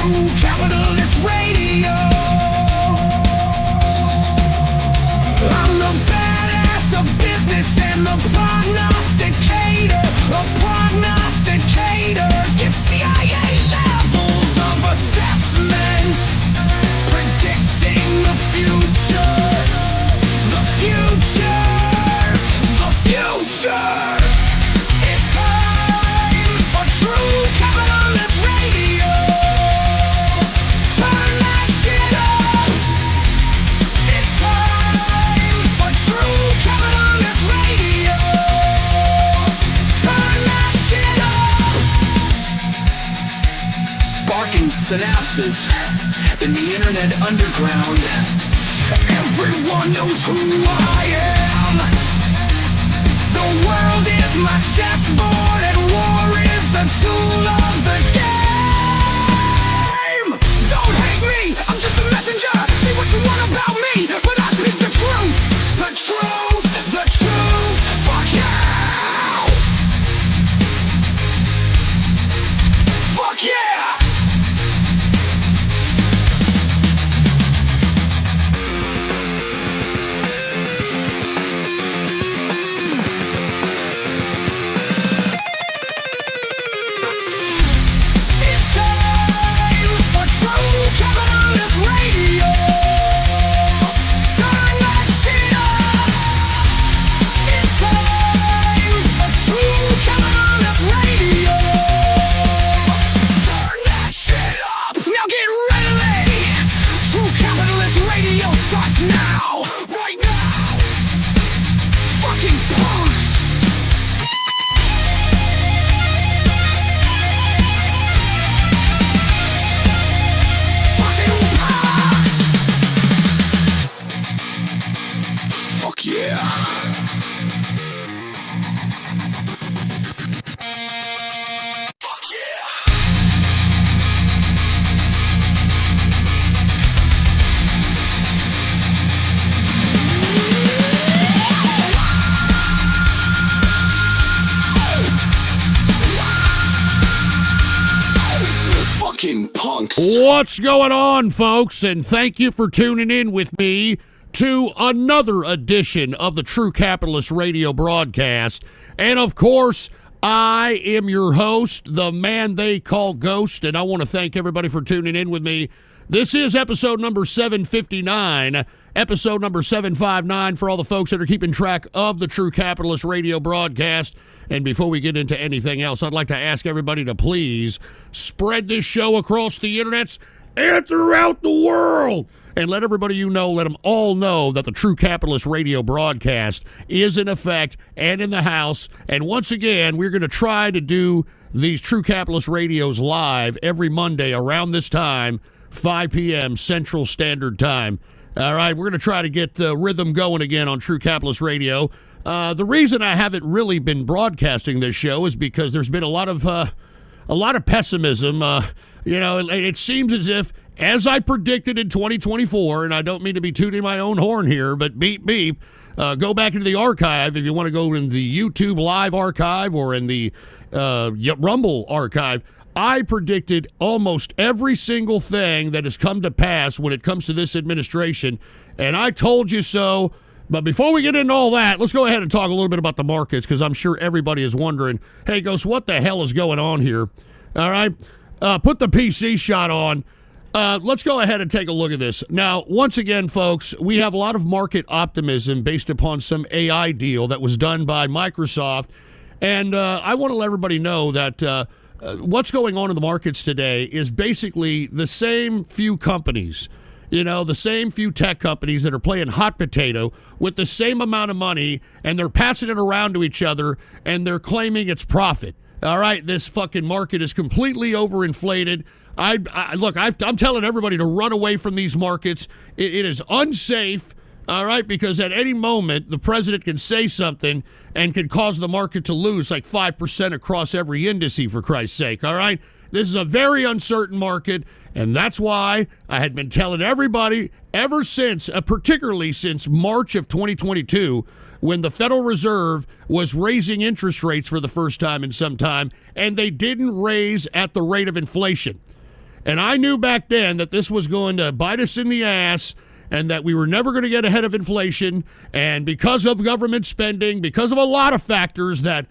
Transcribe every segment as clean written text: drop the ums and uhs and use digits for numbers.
True Capitalist Radio. I'm the badass of business and the prognosticator of prognosticators. Give CIA levels of assessments, predicting the future, the future, the future. It's time for True Capitalist Radio. Turn that shit up. It's time for True Capitalist Radio. Turn that shit up. Sparking synapses in the internet underground. Everyone knows who I am. The world is my chessboard and war is the tool of the game. Don't hate me, I'm just a messenger. Say what you want about me, but I speak the truth. The truth, the truth. Fuck yeah. Fuck yeah. It's time for True Capitalist Radio. Turn that shit up. It's time for True Capitalist Radio. Turn that shit up. Now get ready. True Capitalist Radio starts now. Right now. Fucking punks. Fucking punks. Fuck yeah. Fuck yeah. Fucking punks. What's going on, folks? And thank you for tuning in with me to another edition of the True Capitalist Radio broadcast. And of course, I am your host, the man they call Ghost, and I want to thank everybody for tuning in with me. This is episode number 759, episode number 759 for all the folks that are keeping track of the True Capitalist Radio broadcast. And before we get into anything else, I'd like to ask everybody to please spread this show across the internets and throughout the world. And let everybody you know, let them all know that the True Capitalist Radio broadcast is in effect and in the house. And once again, we're going to try to do these True Capitalist Radios live every Monday around this time, 5 p.m. Central Standard Time. All right, we're going to try to get the rhythm going again on True Capitalist Radio. The reason I haven't really been broadcasting this show is because there's been a lot of pessimism. It seems as if, as I predicted in 2024, and I don't mean to be tooting my own horn here, but beep, beep, go back into the archive if you want to go in the YouTube Live archive or in the Rumble archive. I predicted almost every single thing that has come to pass when it comes to this administration, and I told you so. But before we get into all that, let's go ahead and talk a little bit about the markets, because I'm sure everybody is wondering, hey, Ghost, what the hell is going on here? All right, put the PC shot on. Let's go ahead and take a look at this. Now, once again, folks, we have a lot of market optimism based upon some AI deal that was done by Microsoft. And I want to let everybody know that what's going on in the markets today is basically the same few companies, the same few tech companies that are playing hot potato with the same amount of money, and they're passing it around to each other, and they're claiming it's profit. All right, this fucking market is completely overinflated. I'm telling everybody to run away from these markets. It is unsafe, all right, because at any moment the president can say something and can cause the market to lose like 5% across every indice, for Christ's sake, all right? This is a very uncertain market, and that's why I had been telling everybody ever since, particularly since March of 2022, when the Federal Reserve was raising interest rates for the first time in some time, and they didn't raise at the rate of inflation. And I knew back then that this was going to bite us in the ass and that we were never going to get ahead of inflation. And because of government spending, because of a lot of factors, that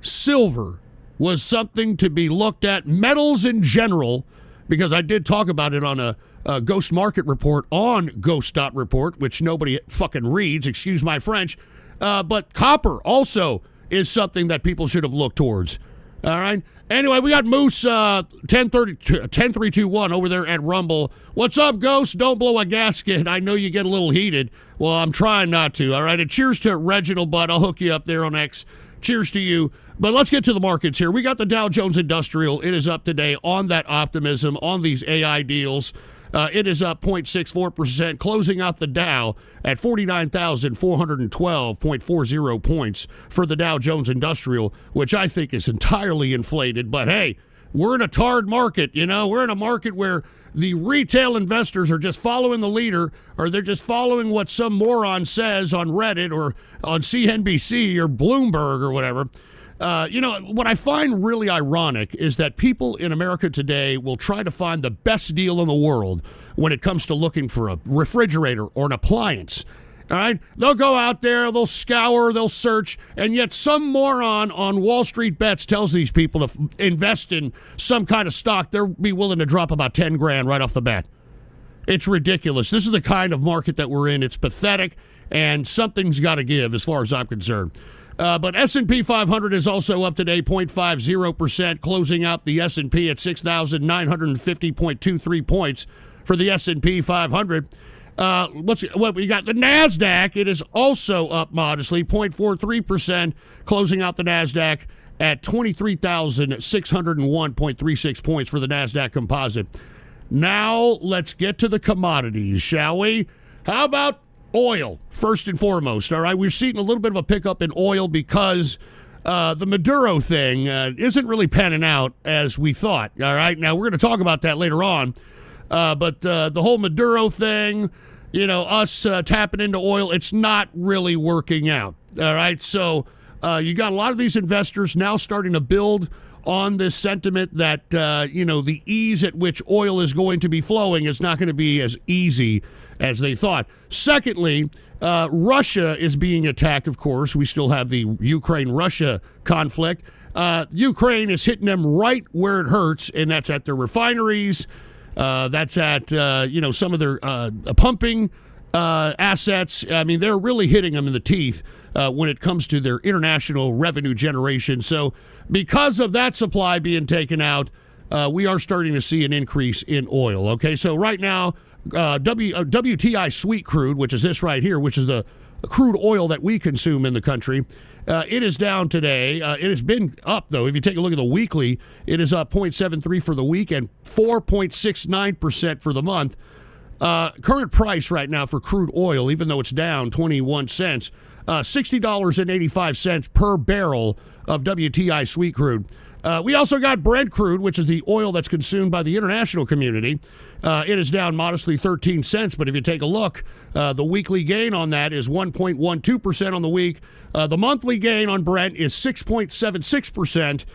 silver was something to be looked at. Metals in general, because I did talk about it on a Ghost Market Report on Ghost Report, which nobody fucking reads, excuse my French. But copper also is something that people should have looked towards. All right. Anyway, we got Moose 10321 over there at Rumble. What's up, Ghost? Don't blow a gasket. I know you get a little heated. Well, I'm trying not to. All right. And cheers to Reginald Butt. I'll hook you up there on X. Cheers to you. But let's get to the markets here. We got the Dow Jones Industrial. It is up today on that optimism, on these AI deals. It is up 0.64%, closing out the Dow at 49,412.40 points for the Dow Jones Industrial, which I think is entirely inflated. But hey, we're in a tarred market, you know. We're in a market where the retail investors are just following the leader, or they're just following what some moron says on Reddit or on CNBC or Bloomberg or whatever. What I find really ironic is that people in America today will try to find the best deal in the world when it comes to looking for a refrigerator or an appliance. All right? They'll go out there, they'll scour, they'll search, and yet some moron on Wall Street Bets tells these people to invest in some kind of stock. They'll be willing to drop about 10 grand right off the bat. It's ridiculous. This is the kind of market that we're in. It's pathetic, and something's got to give as far as I'm concerned. But S&P 500 is also up today, 0.50%, closing out the S&P at 6,950.23 points for the S&P 500. What we got? The NASDAQ, it is also up modestly, 0.43%, closing out the NASDAQ at 23,601.36 points for the NASDAQ composite. Now let's get to the commodities, shall we? How about oil, first and foremost, all right? We've seen a little bit of a pickup in oil because the Maduro thing isn't really panning out as we thought, all right? Now, we're going to talk about that later on, but the whole Maduro thing, us tapping into oil, it's not really working out, all right? So you got a lot of these investors now starting to build on this sentiment that, the ease at which oil is going to be flowing is not going to be as easy as they thought. Secondly, Russia is being attacked, of course. We still have the Ukraine-Russia conflict. Ukraine is hitting them right where it hurts, and that's at their refineries. That's at, some of their pumping assets. I mean, they're really hitting them in the teeth when it comes to their international revenue generation. So because of that supply being taken out, we are starting to see an increase in oil. Okay, so right now, WTI sweet crude, which is this right here, which is the crude oil that we consume in the country, it is down today. It has been up, though. If you take a look at the weekly, it is up 0.73 for the week and 4.69% for the month. Current price right now for crude oil, even though it's down 21 cents, $60.85 per barrel of WTI sweet crude. We also got Brent crude, which is the oil that's consumed by the international community. It is down modestly 13 cents, but if you take a look, the weekly gain on that is 1.12% on the week. The monthly gain on Brent is 6.76%.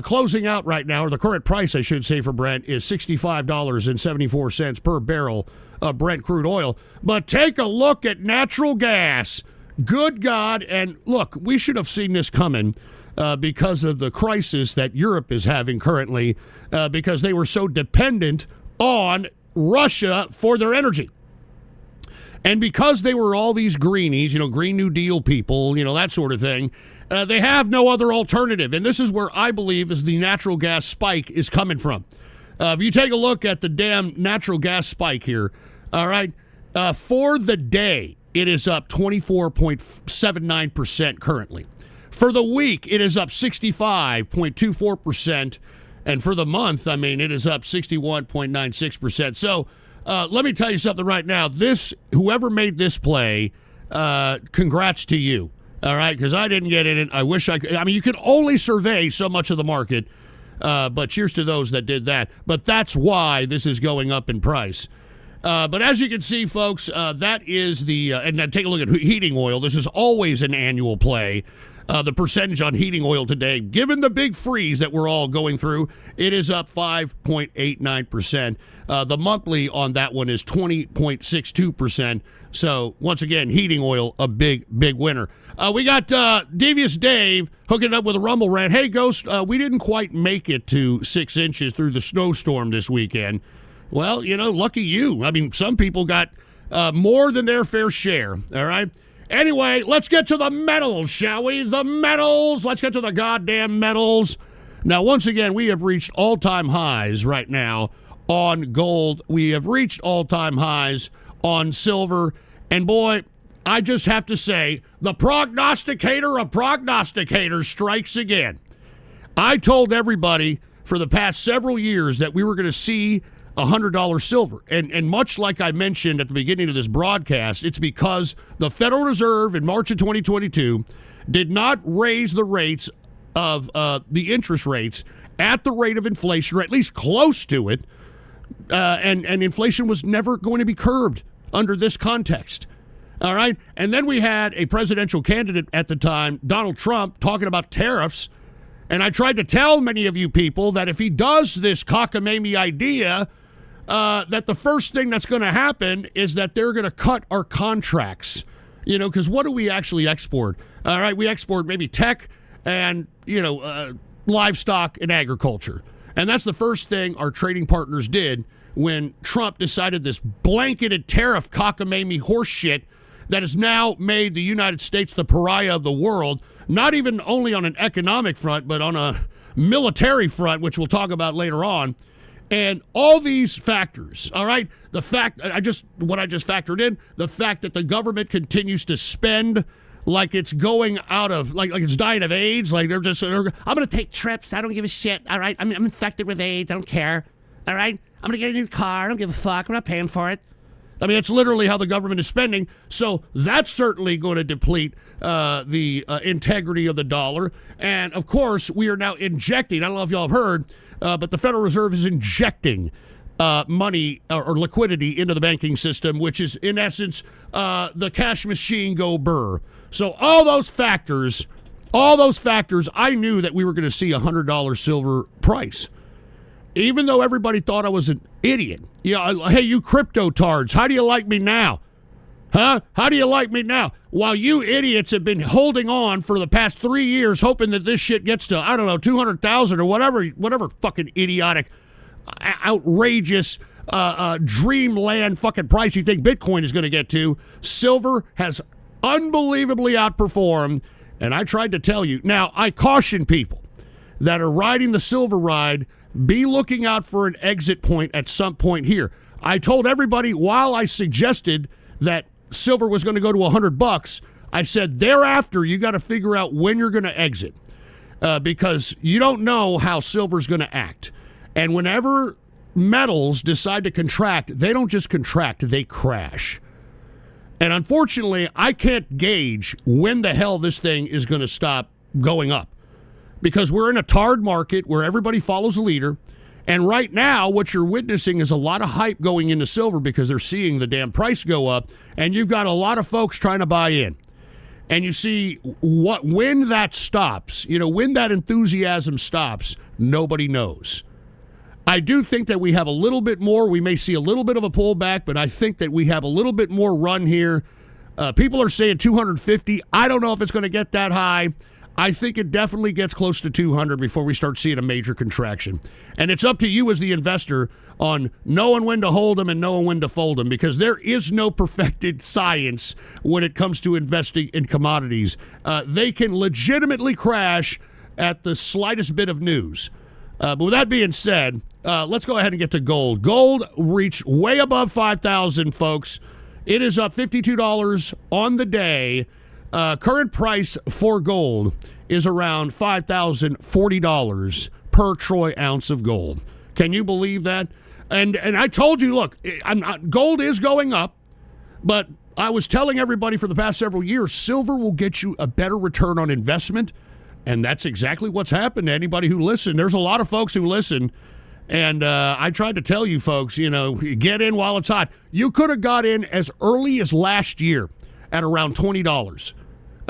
Closing out right now, or the current price, I should say, for Brent is $65.74 per barrel of Brent crude oil. But take a look at natural gas. Good God. And look, we should have seen this coming. Because of the crisis that Europe is having currently, because they were so dependent on Russia for their energy. And because they were all these greenies, Green New Deal people, that sort of thing, they have no other alternative. And this is where I believe is the natural gas spike is coming from. If you take a look at the damn natural gas spike here, all right, for the day, it is up 24.79% currently. For the week, it is up 65.24%. And for the month, it is up 61.96%. So let me tell you something right now. Whoever made this play, congrats to you. All right, because I didn't get in it. I wish I could. You can only survey so much of the market, but cheers to those that did that. But that's why this is going up in price. But as you can see, folks, that is the and then take a look at heating oil. This is always an annual play. The percentage on heating oil today, given the big freeze that we're all going through, it is up 5.89%. The monthly on that one is 20.62%. So, once again, heating oil, a big winner. We got Devious Dave hooking up with a Rumble rant. Hey, Ghost, we didn't quite make it to 6 inches through the snowstorm this weekend. Well, lucky you. I mean, some people got more than their fair share, all right? Anyway, let's get to the metals, shall we? The metals. Let's get to the goddamn metals. Now, once again, we have reached all-time highs right now on gold. We have reached all-time highs on silver. And boy, I just have to say, the prognosticator of prognosticators strikes again. I told everybody for the past several years that we were going to see $100 silver. And much like I mentioned at the beginning of this broadcast, it's because the Federal Reserve in March of 2022 did not raise the rates of the interest rates at the rate of inflation, or at least close to it. And inflation was never going to be curbed under this context. All right. And then we had a presidential candidate at the time, Donald Trump, talking about tariffs. And I tried to tell many of you people that if he does this cockamamie idea, that the first thing that's going to happen is that they're going to cut our contracts. Because what do we actually export? All right. We export maybe tech and, livestock and agriculture. And that's the first thing our trading partners did when Trump decided this blanketed tariff cockamamie horse shit that has now made the United States the pariah of the world, not even only on an economic front, but on a military front, which we'll talk about later on. And all these factors, all right, what I just factored in, the fact that the government continues to spend like it's going out of, like it's dying of AIDS, like I'm going to take trips, I don't give a shit, all right, I'm infected with AIDS, I don't care, all right, I'm going to get a new car, I don't give a fuck, I'm not paying for it. I mean, it's literally how the government is spending, so that's certainly going to deplete the integrity of the dollar. And, of course, we are now injecting, I don't know if y'all have heard, but the Federal Reserve is injecting money or liquidity into the banking system, which is, in essence, the cash machine go burr. So all those factors, I knew that we were going to see $100 silver price. Even though everybody thought I was an idiot. Hey, you crypto tards, how do you like me now? Huh? How do you like me now? While you idiots have been holding on for the past 3 years, hoping that this shit gets to, I don't know, 200,000 or whatever fucking idiotic, outrageous, dreamland fucking price you think Bitcoin is going to get to, silver has unbelievably outperformed. And I tried to tell you. Now, I caution people that are riding the silver ride, be looking out for an exit point at some point here. I told everybody while I suggested that silver was going to go to $100, I said thereafter you got to figure out when you're going to exit because you don't know how silver's going to act. And whenever metals decide to contract, they don't just contract, they crash. And unfortunately, I can't gauge when the hell this thing is going to stop going up. Because we're in a tarred market where everybody follows a leader. And right now, what you're witnessing is a lot of hype going into silver because they're seeing the damn price go up. And you've got a lot of folks trying to buy in. And you see, when that stops, when that enthusiasm stops, nobody knows. I do think that we have a little bit more. We may see a little bit of a pullback, but I think that we have a little bit more run here. People are saying 250. I don't know if it's going to get that high. I think it definitely gets close to 200 before we start seeing a major contraction. And it's up to you as the investor on knowing when to hold them and knowing when to fold them, because there is no perfected science when it comes to investing in commodities. They can legitimately crash at the slightest bit of news. But with that being said, let's go ahead and get to gold. Gold reached way above 5,000, folks. It is up $52 on the day. Current price for gold is around $5,040 per troy ounce of gold. Can you believe that? And I told you, look, gold is going up, but I was telling everybody for the past several years, silver will get you a better return on investment, and that's exactly what's happened to anybody who listened. There's a lot of folks who listen, and I tried to tell you folks, get in while it's hot. You could have got in as early as last year at around $20.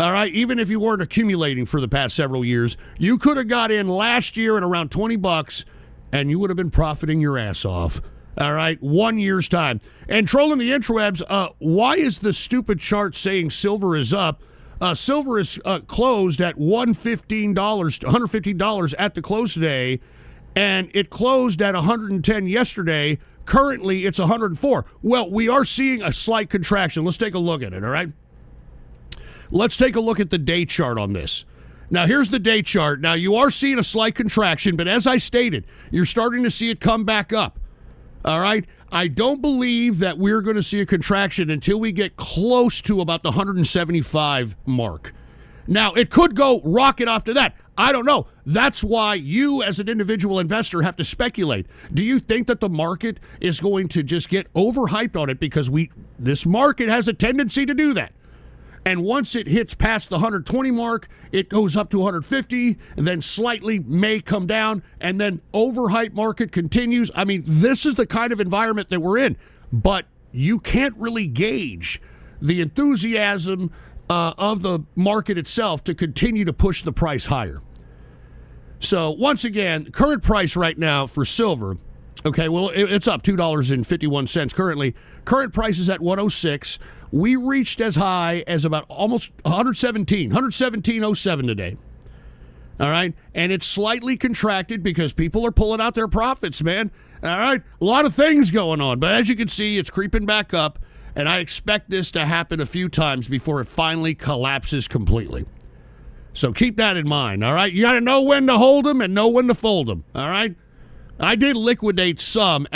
All right, even if you weren't accumulating for the past several years, you could have got in last year at around $20 and you would have been profiting your ass off. All right, 1 year's time. And trolling the intrawebs, why is the stupid chart saying silver is up? Silver is closed at $115 at the close today, and it closed at 110 yesterday. Currently, it's 104. Well, we are seeing a slight contraction. Let's take a look at it, all right? Let's take a look at the day chart on this. Now, here's the day chart. Now, you are seeing a slight contraction, but as I stated, you're starting to see it come back up. All right? I don't believe that we're going to see a contraction until we get close to about the 175 mark. Now, it could go rocket after that. I don't know. That's why you, as an individual investor, have to speculate. Do you think that the market is going to just get overhyped on it? Because this market has a tendency to do that. And once it hits past the 120 mark, it goes up to 150, and then slightly may come down, and then overhype market continues. I mean, this is the kind of environment that we're in. But you can't really gauge the enthusiasm of the market itself to continue to push the price higher. So, once again, current price right now for silver, okay, well, it's up $2.51 currently. Current price is at 106. We reached as high as about almost 117.07 today. All right? And it's slightly contracted because people are pulling out their profits, man. All right? A lot of things going on. But as you can see, it's creeping back up. And I expect this to happen a few times before it finally collapses completely. So keep that in mind, all right? You got to know when to hold them and know when to fold them, all right? I did liquidate some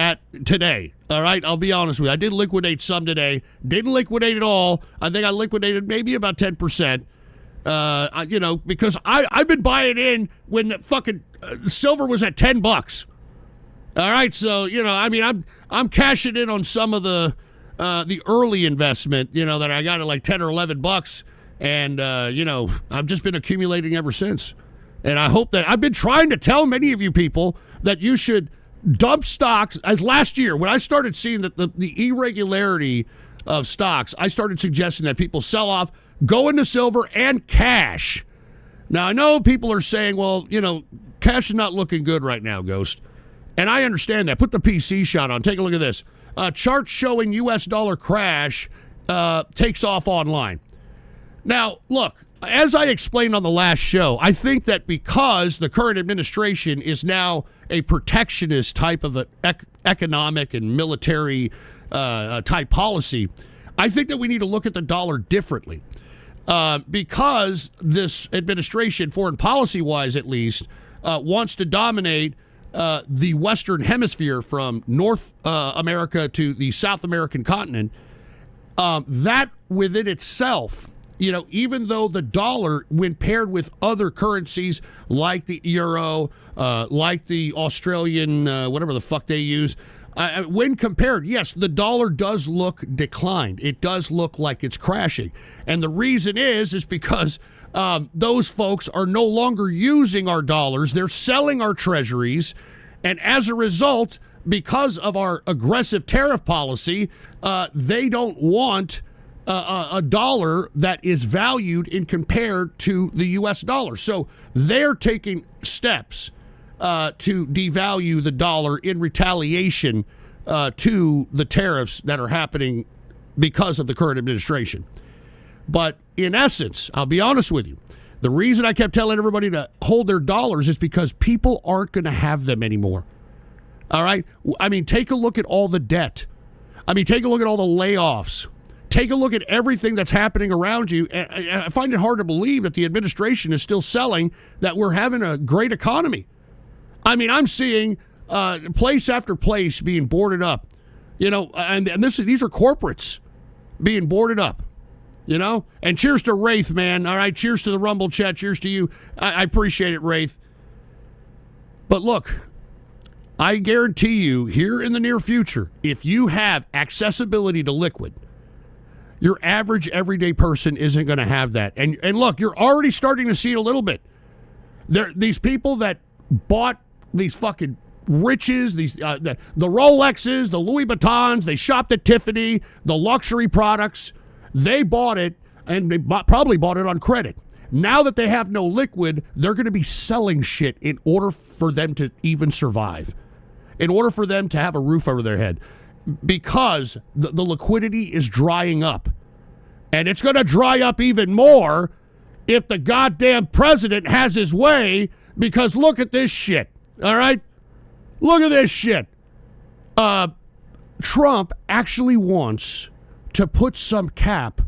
today, all right? I'll be honest with you. I did liquidate some today. Didn't liquidate it all. I think I liquidated maybe about 10%, because I've been buying in when the fucking silver was at $10. All right? So, I'm cashing in on some of the early investment, that I got at like 10 or $11. And, I've just been accumulating ever since. And I hope that I've been trying to tell many of you people that you should dump stocks. As last year, when I started seeing that the irregularity of stocks, I started suggesting that people sell off, go into silver and cash. Now, I know people are saying, well, cash is not looking good right now, Ghost. And I understand that. Put the PC shot on. Take a look at this. Chart showing U.S. dollar crash takes off online. Now, look, as I explained on the last show, I think that because the current administration is now a protectionist type of economic and military type policy, I think that we need to look at the dollar differently. Because this administration, foreign policy-wise at least, wants to dominate the Western Hemisphere from North America to the South American continent, that within itself, even though the dollar, when paired with other currencies like the euro, like the Australian, whatever the fuck they use, when compared, yes, the dollar does look declined. It does look like it's crashing. And the reason is because those folks are no longer using our dollars. They're selling our treasuries. And as a result, because of our aggressive tariff policy, they don't want a dollar that is valued in compared to the U.S. dollar. So they're taking steps to devalue the dollar in retaliation to the tariffs that are happening because of the current administration. But in essence, I'll be honest with you, the reason I kept telling everybody to hold their dollars is because people aren't going to have them anymore. All right? I mean, take a look at all the debt. I mean, take a look at all the layoffs. Take a look at everything that's happening around you. And I find it hard to believe that the administration is still selling that we're having a great economy. I mean, I'm seeing place after place being boarded up, and these are corporates being boarded up, And cheers to Wraith, man. All right, cheers to the Rumble chat. Cheers to you. I appreciate it, Wraith. But look, I guarantee you here in the near future, if you have accessibility to liquid, your average everyday person isn't going to have that. And look, you're already starting to see it a little bit. These people that bought these fucking riches, the Rolexes, the Louis Vuittons, they shopped at Tiffany, the luxury products, they bought it and they probably bought it on credit. Now that they have no liquid, they're going to be selling shit in order for them to even survive, in order for them to have a roof over their head, because the liquidity is drying up. And it's going to dry up even more if the goddamn president has his way, because look at this shit, all right? Look at this shit. Trump actually wants to put some cap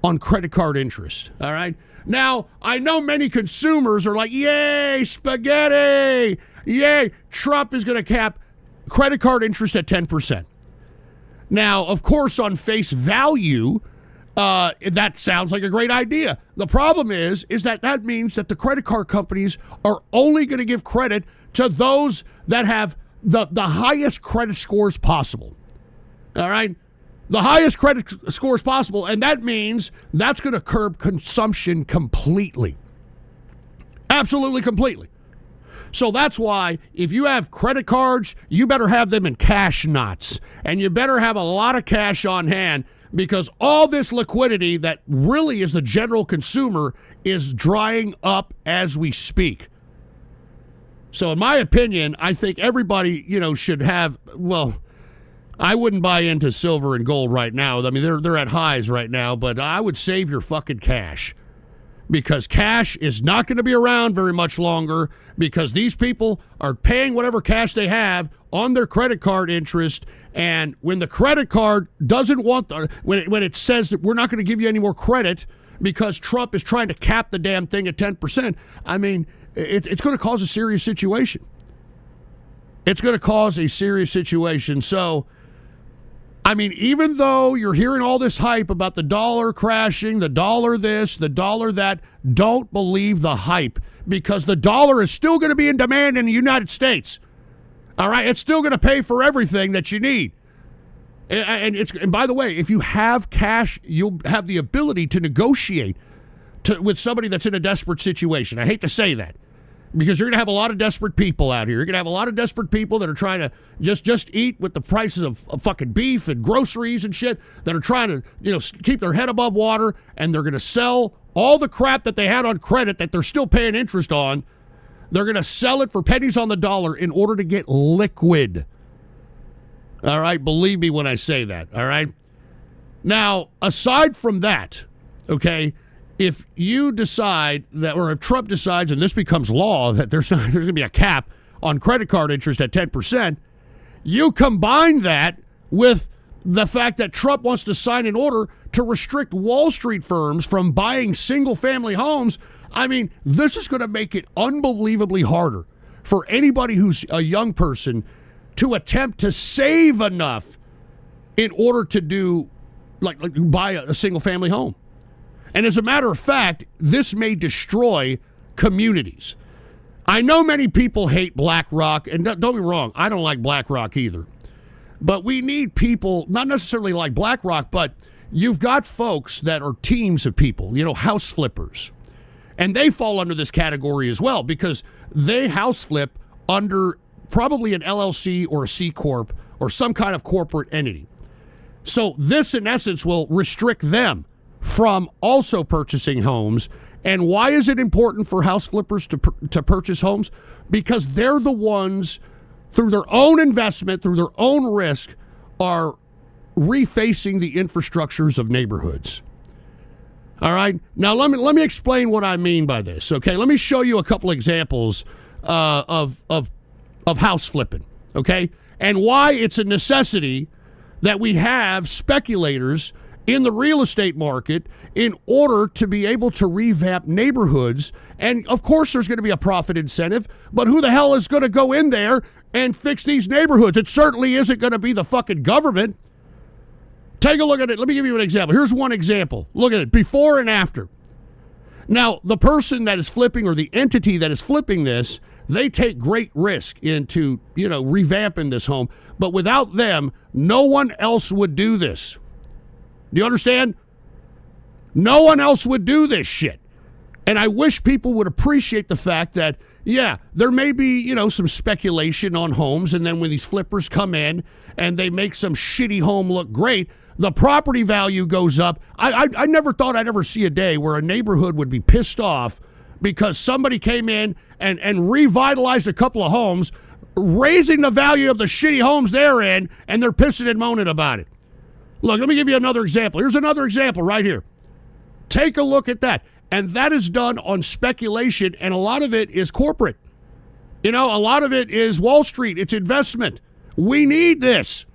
on credit card interest, all right? Now, I know many consumers are like, yay, spaghetti, yay, Trump is going to cap credit card interest at 10%. Now, of course, on face value, that sounds like a great idea. The problem is that means that the credit card companies are only going to give credit to those that have the highest credit scores possible, all right? The highest credit scores possible, and that means that's going to curb consumption completely. Absolutely completely. So that's why if you have credit cards, you better have them in cash knots, and you better have a lot of cash on hand, because all this liquidity that really is the general consumer is drying up as we speak. So in my opinion, I think everybody, should have, well, I wouldn't buy into silver and gold right now. I mean, they're at highs right now, but I would save your fucking cash, because cash is not going to be around very much longer, because these people are paying whatever cash they have on their credit card interest. And when the credit card doesn't want, when it says that we're not going to give you any more credit because Trump is trying to cap the damn thing at 10%, I mean, it's going to cause a serious situation. It's going to cause a serious situation. So, I mean, even though you're hearing all this hype about the dollar crashing, the dollar this, the dollar that, don't believe the hype, because the dollar is still going to be in demand in the United States. All right? It's still going to pay for everything that you need. And by the way, if you have cash, you'll have the ability to negotiate with somebody that's in a desperate situation. I hate to say that, because you're going to have a lot of desperate people out here. You're going to have a lot of desperate people that are trying to just eat with the prices of fucking beef and groceries and shit, that are trying to, keep their head above water, and they're going to sell all the crap that they had on credit that they're still paying interest on. They're going to sell it for pennies on the dollar in order to get liquid. All right? Believe me when I say that, all right? Now, aside from that, okay, if you decide that, or if Trump decides, and this becomes law, that there's going to be a cap on credit card interest at 10%, you combine that with the fact that Trump wants to sign an order to restrict Wall Street firms from buying single-family homes. I mean, this is going to make it unbelievably harder for anybody who's a young person to attempt to save enough in order to do, like buy a single-family home. And as a matter of fact, this may destroy communities. I know many people hate BlackRock, and don't be wrong, I don't like BlackRock either. But we need people, not necessarily like BlackRock, but you've got folks that are teams of people, house flippers. And they fall under this category as well, because they house flip under probably an LLC or a C Corp or some kind of corporate entity. So this, in essence, will restrict them from also purchasing homes. And why is it important for house flippers to purchase homes? Because they're the ones, through their own investment, through their own risk, are refacing the infrastructures of neighborhoods. All right? Now, let me explain what I mean by this, okay? Let me show you a couple examples of house flipping, okay? And why it's a necessity that we have speculators in the real estate market in order to be able to revamp neighborhoods. And, of course, there's going to be a profit incentive, but who the hell is going to go in there and fix these neighborhoods? It certainly isn't going to be the fucking government. Take a look at it. Let me give you an example. Here's one example. Look at it, before and after. Now, the person that is flipping, or the entity that is flipping this, they take great risk into, revamping this home. But without them, no one else would do this. Do you understand? No one else would do this shit. And I wish people would appreciate the fact that, yeah, there may be, some speculation on homes, and then when these flippers come in and they make some shitty home look great, The property value goes up. I never thought I'd ever see a day where a neighborhood would be pissed off because somebody came in and revitalized a couple of homes, raising the value of the shitty homes they're in, and they're pissing and moaning about it. Look, let me give you another example. Here's another example right here. Take a look at that. And that is done on speculation, and a lot of it is corporate. A lot of it is Wall Street. It's investment. We need this.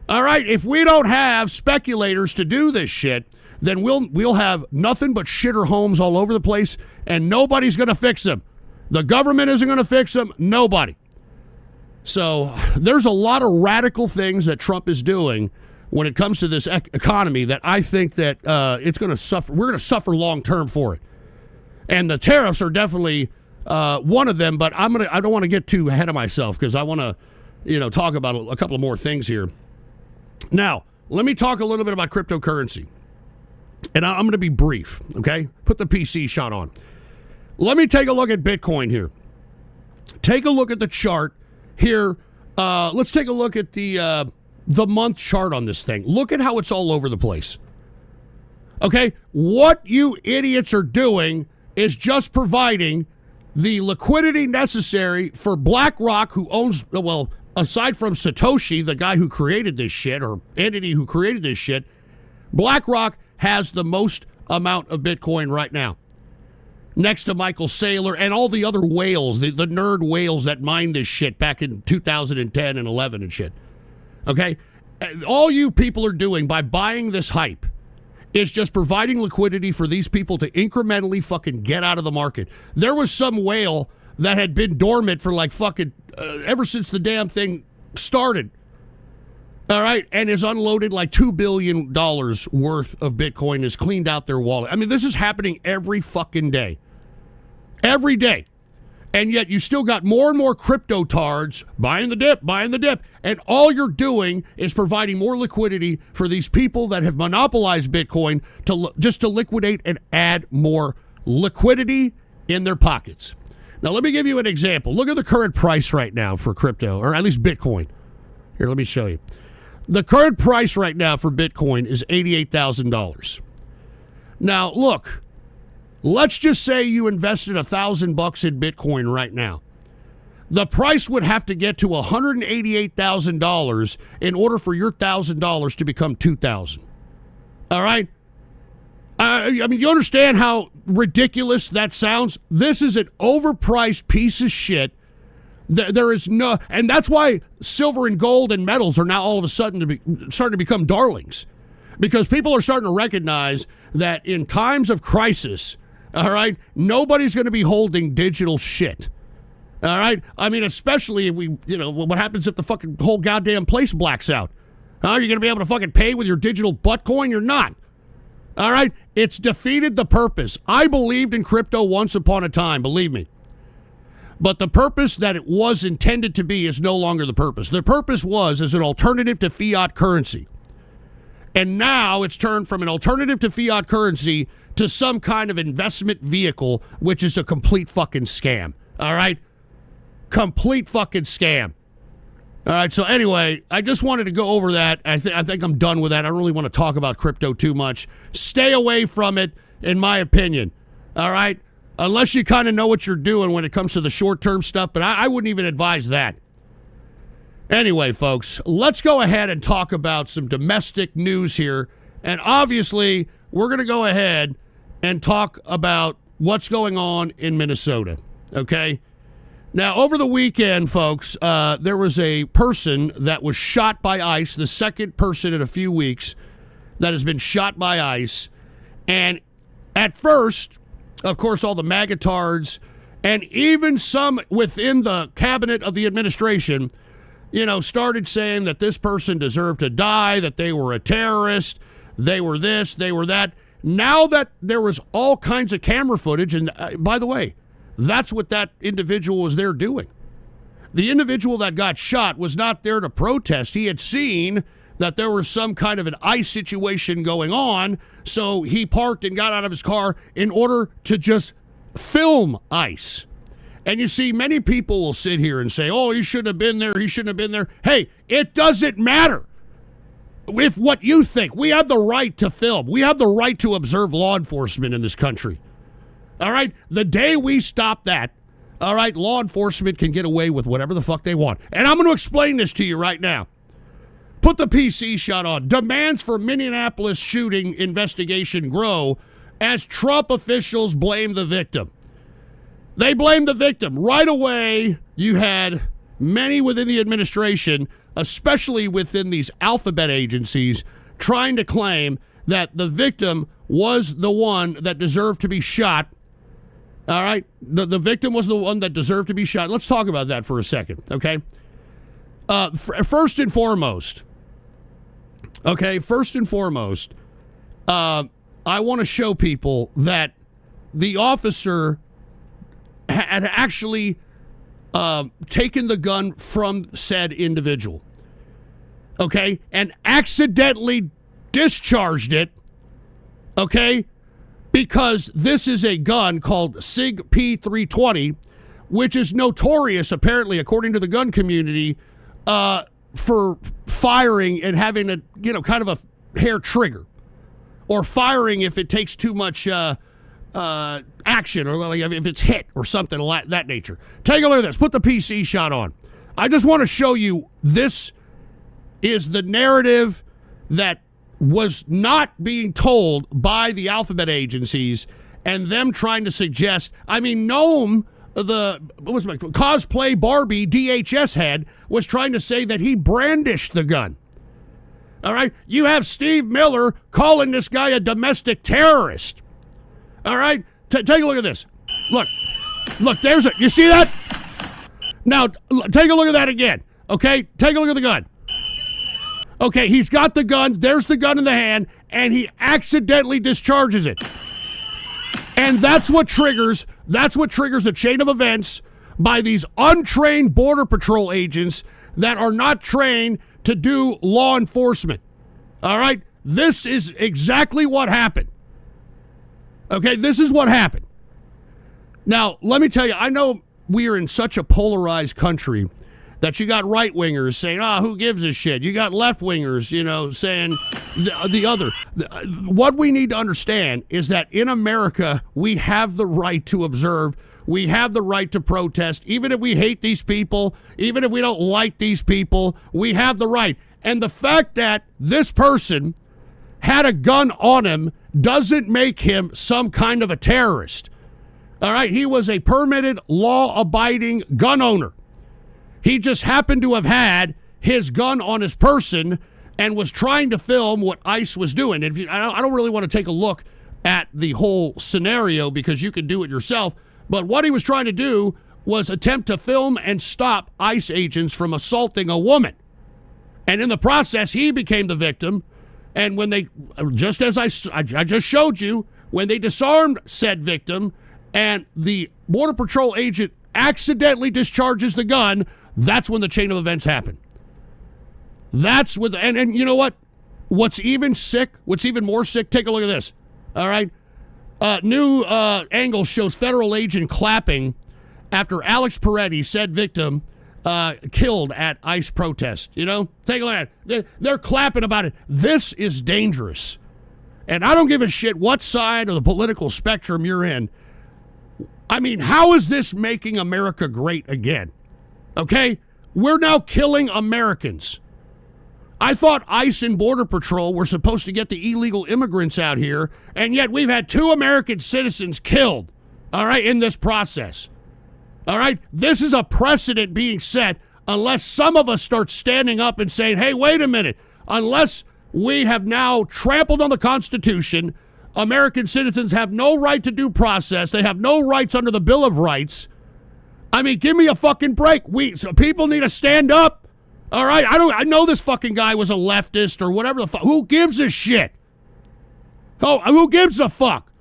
All right? If we don't have speculators to do this shit, then we'll have nothing but shitter homes all over the place, and nobody's going to fix them. The government isn't going to fix them. Nobody. So there's a lot of radical things that Trump is doing when it comes to this economy that I think that it's going to suffer. We're going to suffer long term for it. And the tariffs are definitely one of them, but I don't want to get too ahead of myself because I want to, talk about a couple of more things here. Now, let me talk a little bit about cryptocurrency. And I'm going to be brief, okay? Put the PC shot on. Let me take a look at Bitcoin here. Take a look at the chart here. Let's take a look at the month chart on this thing. Look at how it's all over the place. Okay? What you idiots are doing is just providing the liquidity necessary for BlackRock, who owns, well, aside from Satoshi, the guy who created this shit, or entity who created this shit, BlackRock has the most amount of Bitcoin right now. Next to Michael Saylor and all the other whales, the nerd whales that mined this shit back in 2010 and 11 and shit. Okay? All you people are doing by buying this hype is just providing liquidity for these people to incrementally fucking get out of the market. There was some whale that had been dormant for like fucking ever since the damn thing started. All right, and is unloaded like $2 billion worth of Bitcoin, is cleaned out their wallet. I mean, this is happening every fucking day. Every day. And yet you still got more and more crypto tards buying the dip. And all you're doing is providing more liquidity for these people that have monopolized Bitcoin to liquidate and add more liquidity in their pockets. Now, let me give you an example. Look at the current price right now for crypto, or at least Bitcoin. Here, let me show you. The current price right now for Bitcoin is $88,000. Now, look, let's just say you invested $1,000 in Bitcoin right now. The price would have to get to $188,000 in order for your $1,000 to become $2,000. All right? I mean, you understand how ridiculous that sounds? This is an overpriced piece of shit. There is no, and that's why silver and gold and metals are now all of a sudden starting to become darlings, because people are starting to recognize that in times of crisis, all right, nobody's going to be holding digital shit. All right, I mean, especially if what happens if the fucking whole goddamn place blacks out? Are you going to be able to fucking pay with your digital butt coin? You're not. All right, it's defeated the purpose. I believed in crypto once upon a time, believe me. But the purpose that it was intended to be is no longer the purpose. The purpose was as an alternative to fiat currency. And now it's turned from an alternative to fiat currency to some kind of investment vehicle, which is a complete fucking scam. All right? Complete fucking scam. All right, so anyway, I just wanted to go over that. I think I'm done with that. I don't really want to talk about crypto too much. Stay away from it, in my opinion. All right? Unless you kind of know what you're doing when it comes to the short-term stuff, but I wouldn't even advise that. Anyway, folks, let's go ahead and talk about some domestic news here. And obviously, we're going to go ahead and talk about what's going on in Minnesota, okay? Now, over the weekend, folks, there was a person that was shot by ICE, the second person in a few weeks that has been shot by ICE. And at first, of course, all the magatards and even some within the cabinet of the administration, started saying that this person deserved to die, that they were a terrorist, they were this, they were that. Now that there was all kinds of camera footage, and by the way, that's what that individual was there doing. The individual that got shot was not there to protest. He had seen that there was some kind of an ICE situation going on, so he parked and got out of his car in order to just film ICE. And you see, many people will sit here and say, oh, he shouldn't have been there, he shouldn't have been there. Hey, it doesn't matter. If what you think, we have the right to film. We have the right to observe law enforcement in this country. All right? The day we stop that, all right, law enforcement can get away with whatever the fuck they want. And I'm going to explain this to you right now. Put the PC shot on. Demands for Minneapolis shooting investigation grow as Trump officials blame the victim. They blame the victim. Right away, you had many within the administration, especially within these alphabet agencies, trying to claim that the victim was the one that deserved to be shot. All right? The victim was the one that deserved to be shot. Let's talk about that for a second, okay? First and foremost, I want to show people that the officer had actually taken the gun from said individual, okay, and accidentally discharged it, okay, because this is a gun called SIG P320, which is notorious, apparently, according to the gun community, for firing and having a, kind of a hair trigger, or firing if it takes too much action, or like if it's hit or something of that nature. Take a look at this. Put the PC shot on. I just want to show you this is the narrative that was not being told by the alphabet agencies and them trying to suggest. I mean, Noam, the cosplay Barbie DHS head, was trying to say that he brandished the gun. All right? You have Steve Miller calling this guy a domestic terrorist. All right? Take a look at this. Look, you see that? Now, take a look at that again. Okay? Take a look at the gun. Okay, he's got the gun. There's the gun in the hand, and he accidentally discharges it. And that's what triggers the chain of events by these untrained Border Patrol agents that are not trained to do law enforcement. All right? This is exactly what happened. Okay, this is what happened. Now, let me tell you, I know we are in such a polarized country that you got right-wingers saying, who gives a shit? You got left-wingers, saying the other. What we need to understand is that in America, we have the right to observe. We have the right to protest. Even if we hate these people, even if we don't like these people, we have the right. And the fact that this person had a gun on him doesn't make him some kind of a terrorist. All right? He was a permitted, law-abiding gun owner. He just happened to have had his gun on his person and was trying to film what ICE was doing. And I don't really want to take a look at the whole scenario because you can do it yourself. But what he was trying to do was attempt to film and stop ICE agents from assaulting a woman. And in the process, he became the victim. And when they, just as I just showed you, when they disarmed said victim and the Border Patrol agent accidentally discharges the gun, that's when the chain of events happen. That's with, and you know what? What's even more sick, take a look at this. All right? New angle shows federal agent clapping after Alex Peretti, said victim, killed at ICE protest. Take a look at it. They're clapping about it. This is dangerous. And I don't give a shit what side of the political spectrum you're in. I mean, how is this making America great again? Okay? We're now killing Americans. I thought ICE and Border Patrol were supposed to get the illegal immigrants out here, and yet we've had 2 American citizens killed, all right, in this process. All right? This is a precedent being set unless some of us start standing up and saying, hey, wait a minute, unless we have now trampled on the Constitution, American citizens have no right to due process, they have no rights under the Bill of Rights. I mean, give me a fucking break. People need to stand up. All right? I know this fucking guy was a leftist or whatever the fuck. Who gives a shit? Oh, who gives a fuck?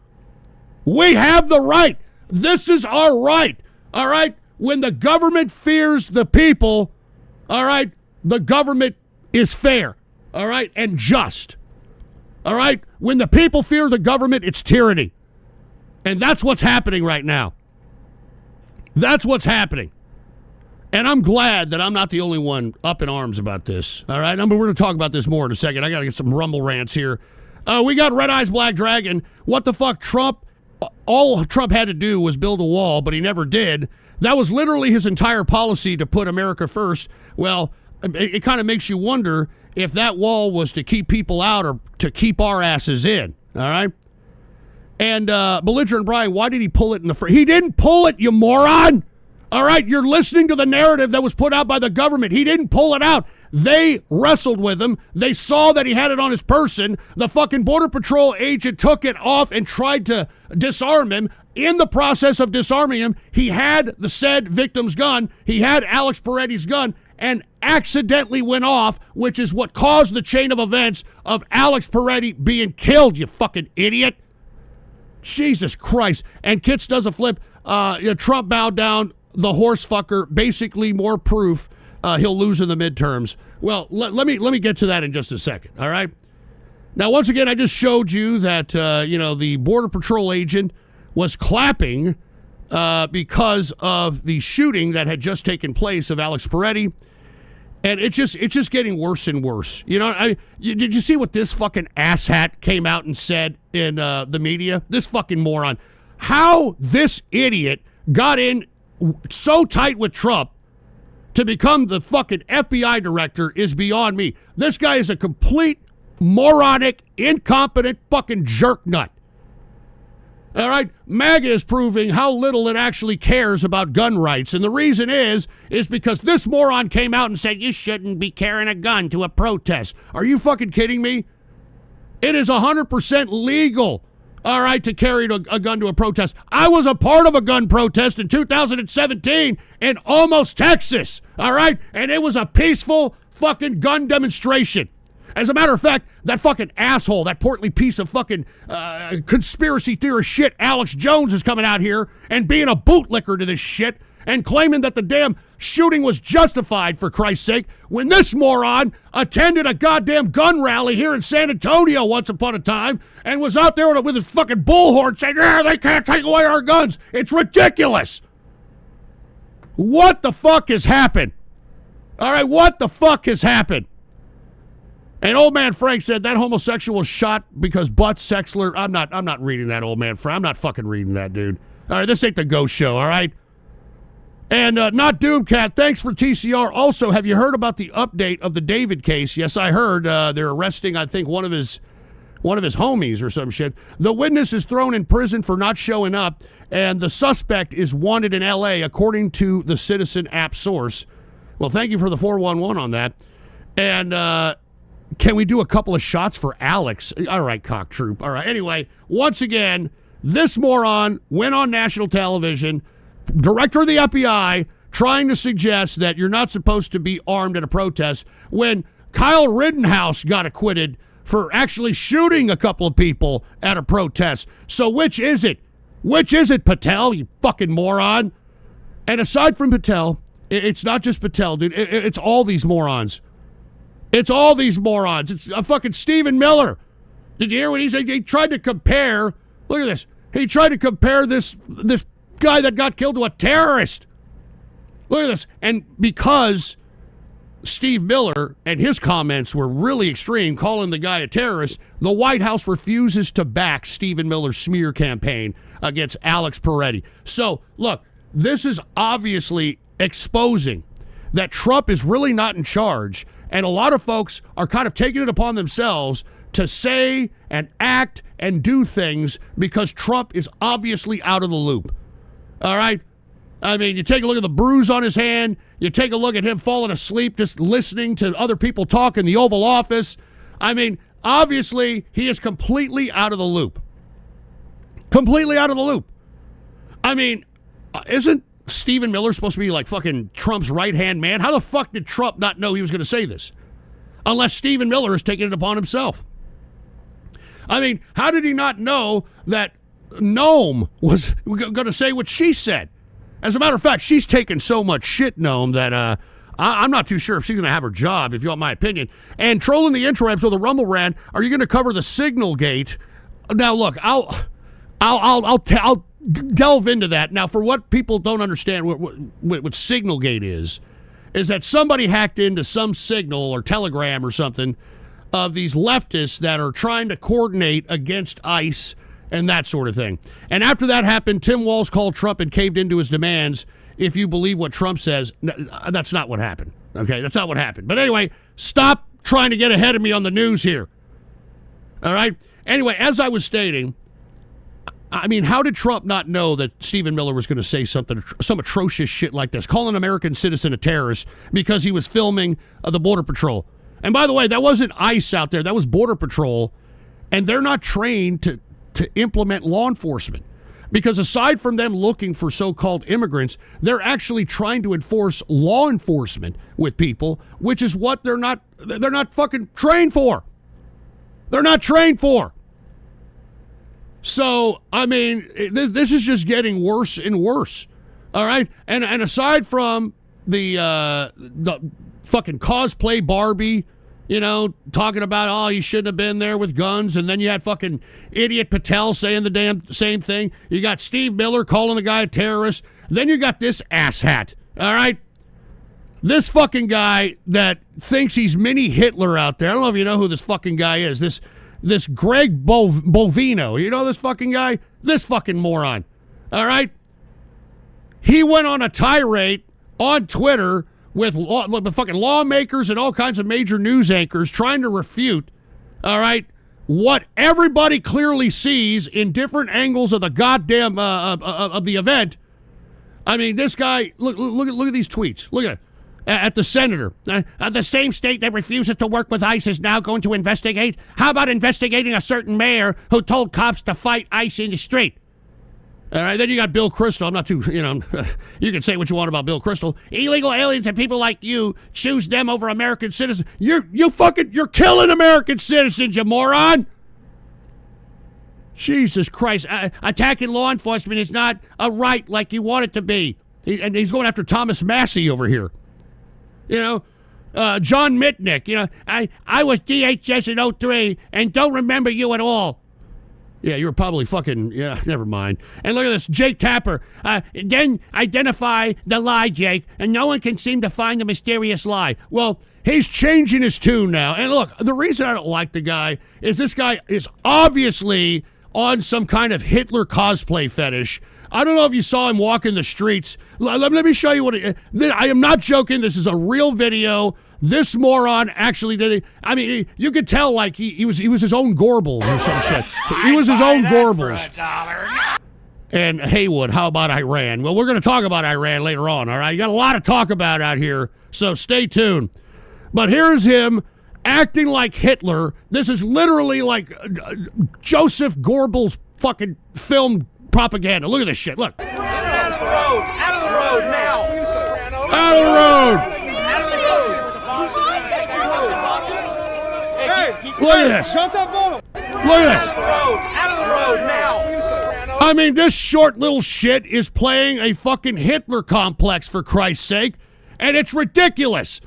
We have the right. This is our right. All right? When the government fears the people, all right, the government is fair, all right, and just. All right? When the people fear the government, it's tyranny. And that's what's happening right now. That's what's happening. And I'm glad that I'm not the only one up in arms about this. All right, we're going to talk about this more in a second. I got to get some rumble rants here. We got Red Eyes Black Dragon. What the fuck, Trump? All Trump had to do was build a wall, but he never did. That was literally his entire policy, to put America first. Well, it kind of makes you wonder if that wall was to keep people out or to keep our asses in. All right. And Belligerent Brian, why did he pull it in the He didn't pull it, you moron. All right, you're listening to the narrative that was put out by the government. He didn't pull it out. They wrestled with him. They saw that he had it on his person. The fucking Border Patrol agent took it off and tried to disarm him. In the process of disarming him, he had the said victim's gun. He had Alex Peretti's gun and accidentally went off, which is what caused the chain of events of Alex Peretti being killed, you fucking idiot. Jesus Christ. And Kitts does a flip. Trump bowed down. The horse fucker, basically more proof he'll lose in the midterms. Well, let me get to that in just a second, all right? Now, once again, I just showed you that, the Border Patrol agent was clapping because of the shooting that had just taken place of Alex Peretti. And it's just getting worse and worse. Did you see what this fucking asshat came out and said in the media? This fucking moron. How this idiot got in so tight with Trump to become the fucking FBI director is beyond me. This guy is a complete moronic, incompetent fucking jerk nut. All right, MAGA is proving how little it actually cares about gun rights. And the reason is because this moron came out and said, you shouldn't be carrying a gun to a protest. Are you fucking kidding me? It is 100% legal, all right, to carry a gun to a protest. I was a part of a gun protest in 2017 in almost Texas, all right? And it was a peaceful fucking gun demonstration. As a matter of fact, that fucking asshole, that portly piece of fucking conspiracy theorist shit, Alex Jones, is coming out here and being a bootlicker to this shit and claiming that the damn shooting was justified, for Christ's sake, when this moron attended a goddamn gun rally here in San Antonio once upon a time and was out there with his fucking bullhorn saying, they can't take away our guns. It's ridiculous. What the fuck has happened? All right, what the fuck has happened? And old man Frank said that homosexual was shot because butt sexler. I'm not reading that, old man Frank. I'm not fucking reading that, dude. All right, this ain't the Ghost Show, all right? And not Doomcat, thanks for TCR. Also, have you heard about the update of the David case? Yes, I heard. They're arresting, I think, one of his homies or some shit. The witness is thrown in prison for not showing up, and the suspect is wanted in L.A., according to the Citizen app source. Well, thank you for the 411 on that. And can we do a couple of shots for Alex? All right, cock troop. All right. Anyway, once again, this moron went on national television, director of the FBI, trying to suggest that you're not supposed to be armed at a protest when Kyle Rittenhouse got acquitted for actually shooting a couple of people at a protest. So which is it? Which is it, Patel, you fucking moron? And aside from Patel, it's not just Patel, dude. It's all these morons. It's all these morons. It's fucking Stephen Miller. Did you hear what he said? He tried to compare, look at this. He tried to compare this guy that got killed to a terrorist. Look at this. And because Steve Miller and his comments were really extreme, calling the guy a terrorist, the White House refuses to back Stephen Miller's smear campaign against Alex Peretti. So, look, this is obviously exposing that Trump is really not in charge, and a lot of folks are kind of taking it upon themselves to say and act and do things because Trump is obviously out of the loop. All right? I mean, you take a look at the bruise on his hand. You take a look at him falling asleep just listening to other people talk in the Oval Office. I mean, obviously, he is completely out of the loop. Completely out of the loop. I mean, isn't Stephen Miller supposed to be like fucking Trump's right-hand man? How the fuck did Trump not know he was going to say this? Unless Stephen Miller is taking it upon himself. I mean, how did he not know that Noam was going to say what she said? As a matter of fact, she's taken so much shit, Noam, that I'm not too sure if she's going to have her job, if you want my opinion. And trolling the interwebs with a rumble rant, are you going to cover the Signal Gate? Now, look, I'll delve into that. Now, for what people don't understand, what Signalgate is that somebody hacked into some Signal or Telegram or something of these leftists that are trying to coordinate against ICE and that sort of thing. And after that happened, Tim Walz called Trump and caved into his demands. If you believe what Trump says, that's not what happened. Okay, that's not what happened. But anyway, stop trying to get ahead of me on the news here. All right? Anyway, as I was stating, I mean, how did Trump not know that Stephen Miller was going to say some atrocious shit like this, call an American citizen a terrorist because he was filming the Border Patrol? And by the way, that wasn't ICE out there. That was Border Patrol. And they're not trained to implement law enforcement. Because aside from them looking for so-called immigrants, they're actually trying to enforce law enforcement with people, which is what they're not fucking trained for. They're not trained for. So, I mean, this is just getting worse and worse. All right? And aside from the fucking cosplay Barbie, you know, talking about, oh, you shouldn't have been there with guns, and then you had fucking idiot Patel saying the damn same thing. You got Steve Miller calling the guy a terrorist. Then you got this asshat, all right? This fucking guy that thinks he's mini Hitler out there. I don't know if you know who this fucking guy is. This Greg Bovino. You know this fucking guy? This fucking moron, all right? He went on a tirade on Twitter with fucking lawmakers and all kinds of major news anchors trying to refute, all right, what everybody clearly sees in different angles of the goddamn of the event. I mean, this guy, look at these tweets. Look at it. At the senator. The same state that refuses to work with ICE is now going to investigate. How about investigating a certain mayor who told cops to fight ICE in the street? All right, then you got Bill Kristol. I'm not too, you can say what you want about Bill Kristol. Illegal aliens and people like you, choose them over American citizens. You're killing American citizens, you moron. Jesus Christ. Attacking law enforcement is not a right like you want it to be. And he's going after Thomas Massey over here. John Mitnick, I was DHS in 03 and don't remember you at all. Yeah, you were probably never mind. And look at this, Jake Tapper. Then identify the lie, Jake, and no one can seem to find the mysterious lie. Well, he's changing his tune now. And look, the reason I don't like the guy is this guy is obviously on some kind of Hitler cosplay fetish. I don't know if you saw him walking the streets. Let me show you what I am not joking. This is a real video. This moron actually did it. I mean, you could tell like he was his own Goebbels or some shit. He was his own Goebbels. And Haywood, how about Iran? Well, we're going to talk about Iran later on, all right? You got a lot to talk about out here, so stay tuned. But here's him acting like Hitler. This is literally like Joseph Goebbels' fucking film propaganda. Look at this shit. Look. Out of the road. Out of the road now. Out of the road. Look at this. Look at this. Out of the road now. I mean, this short little shit is playing a fucking Hitler complex, for Christ's sake, and it's ridiculous.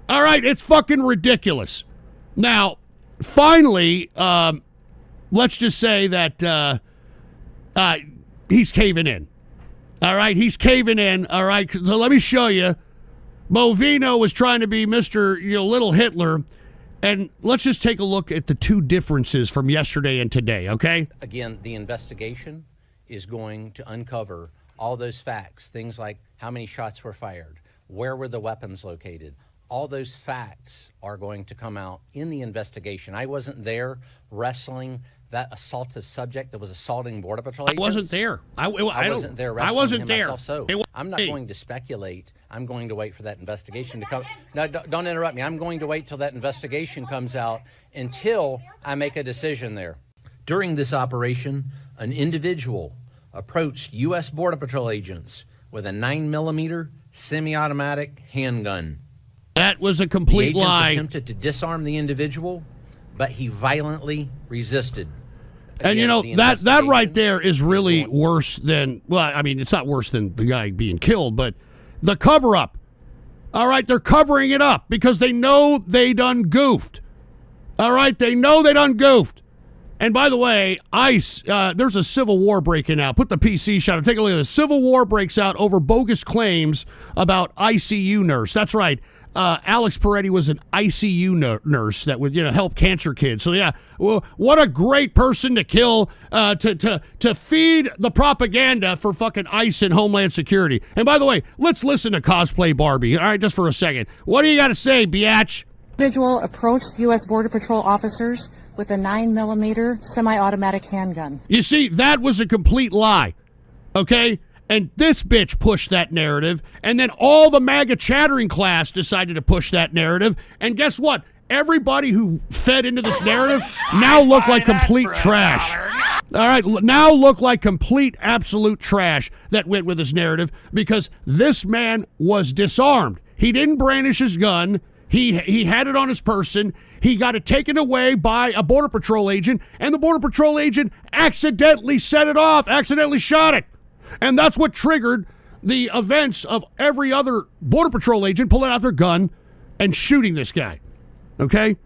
All right, it's fucking ridiculous. Now, finally, let's just say that he's caving in. All right, he's caving in. All right, so let me show you. Bovino was trying to be Mr. Little Hitler. And let's just take a look at the two differences from yesterday and today, okay? Again, the investigation is going to uncover all those facts, things like how many shots were fired, where were the weapons located. All those facts are going to come out in the investigation. I wasn't there wrestling that assaultive subject that was assaulting Border Patrol agents. I wasn't there. I wasn't there wrestling I wasn't him there. myself, so I'm not going to speculate. I'm going to wait for that investigation to come. No, don't interrupt me. I'm going to wait till that investigation comes out until I make a decision there. During this operation, an individual approached U.S. Border Patrol agents with a 9mm semi-automatic handgun. That was a complete lie. The agents attempted to disarm the individual, but he violently resisted. Again, and that right there is really worse than, well, I mean, it's not worse than the guy being killed, but the cover-up. All right, they're covering it up because they know they done goofed. All right, they know they done goofed. And by the way, ICE, there's a civil war breaking out. Put the PC shot. Take a look at this. Civil war breaks out over bogus claims about ICU nurse. That's right. Alex Peretti was an ICU nurse that would, help cancer kids. So yeah, well, what a great person to kill, to feed the propaganda for fucking ICE and Homeland Security. And by the way, let's listen to Cosplay Barbie. All right, just for a second. What do you got to say, biatch? Individual approached U.S. Border Patrol officers with a 9mm semi-automatic handgun. You see, that was a complete lie, okay? And this bitch pushed that narrative, and then all the MAGA chattering class decided to push that narrative, and guess what? Everybody who fed into this narrative now look like complete trash. All right, now look like complete absolute trash that went with this narrative because this man was disarmed. He didn't brandish his gun. He had it on his person. He got it taken away by a Border Patrol agent, and the Border Patrol agent accidentally set it off, accidentally shot it. And that's what triggered the events of every other Border Patrol agent pulling out their gun and shooting this guy. Okay?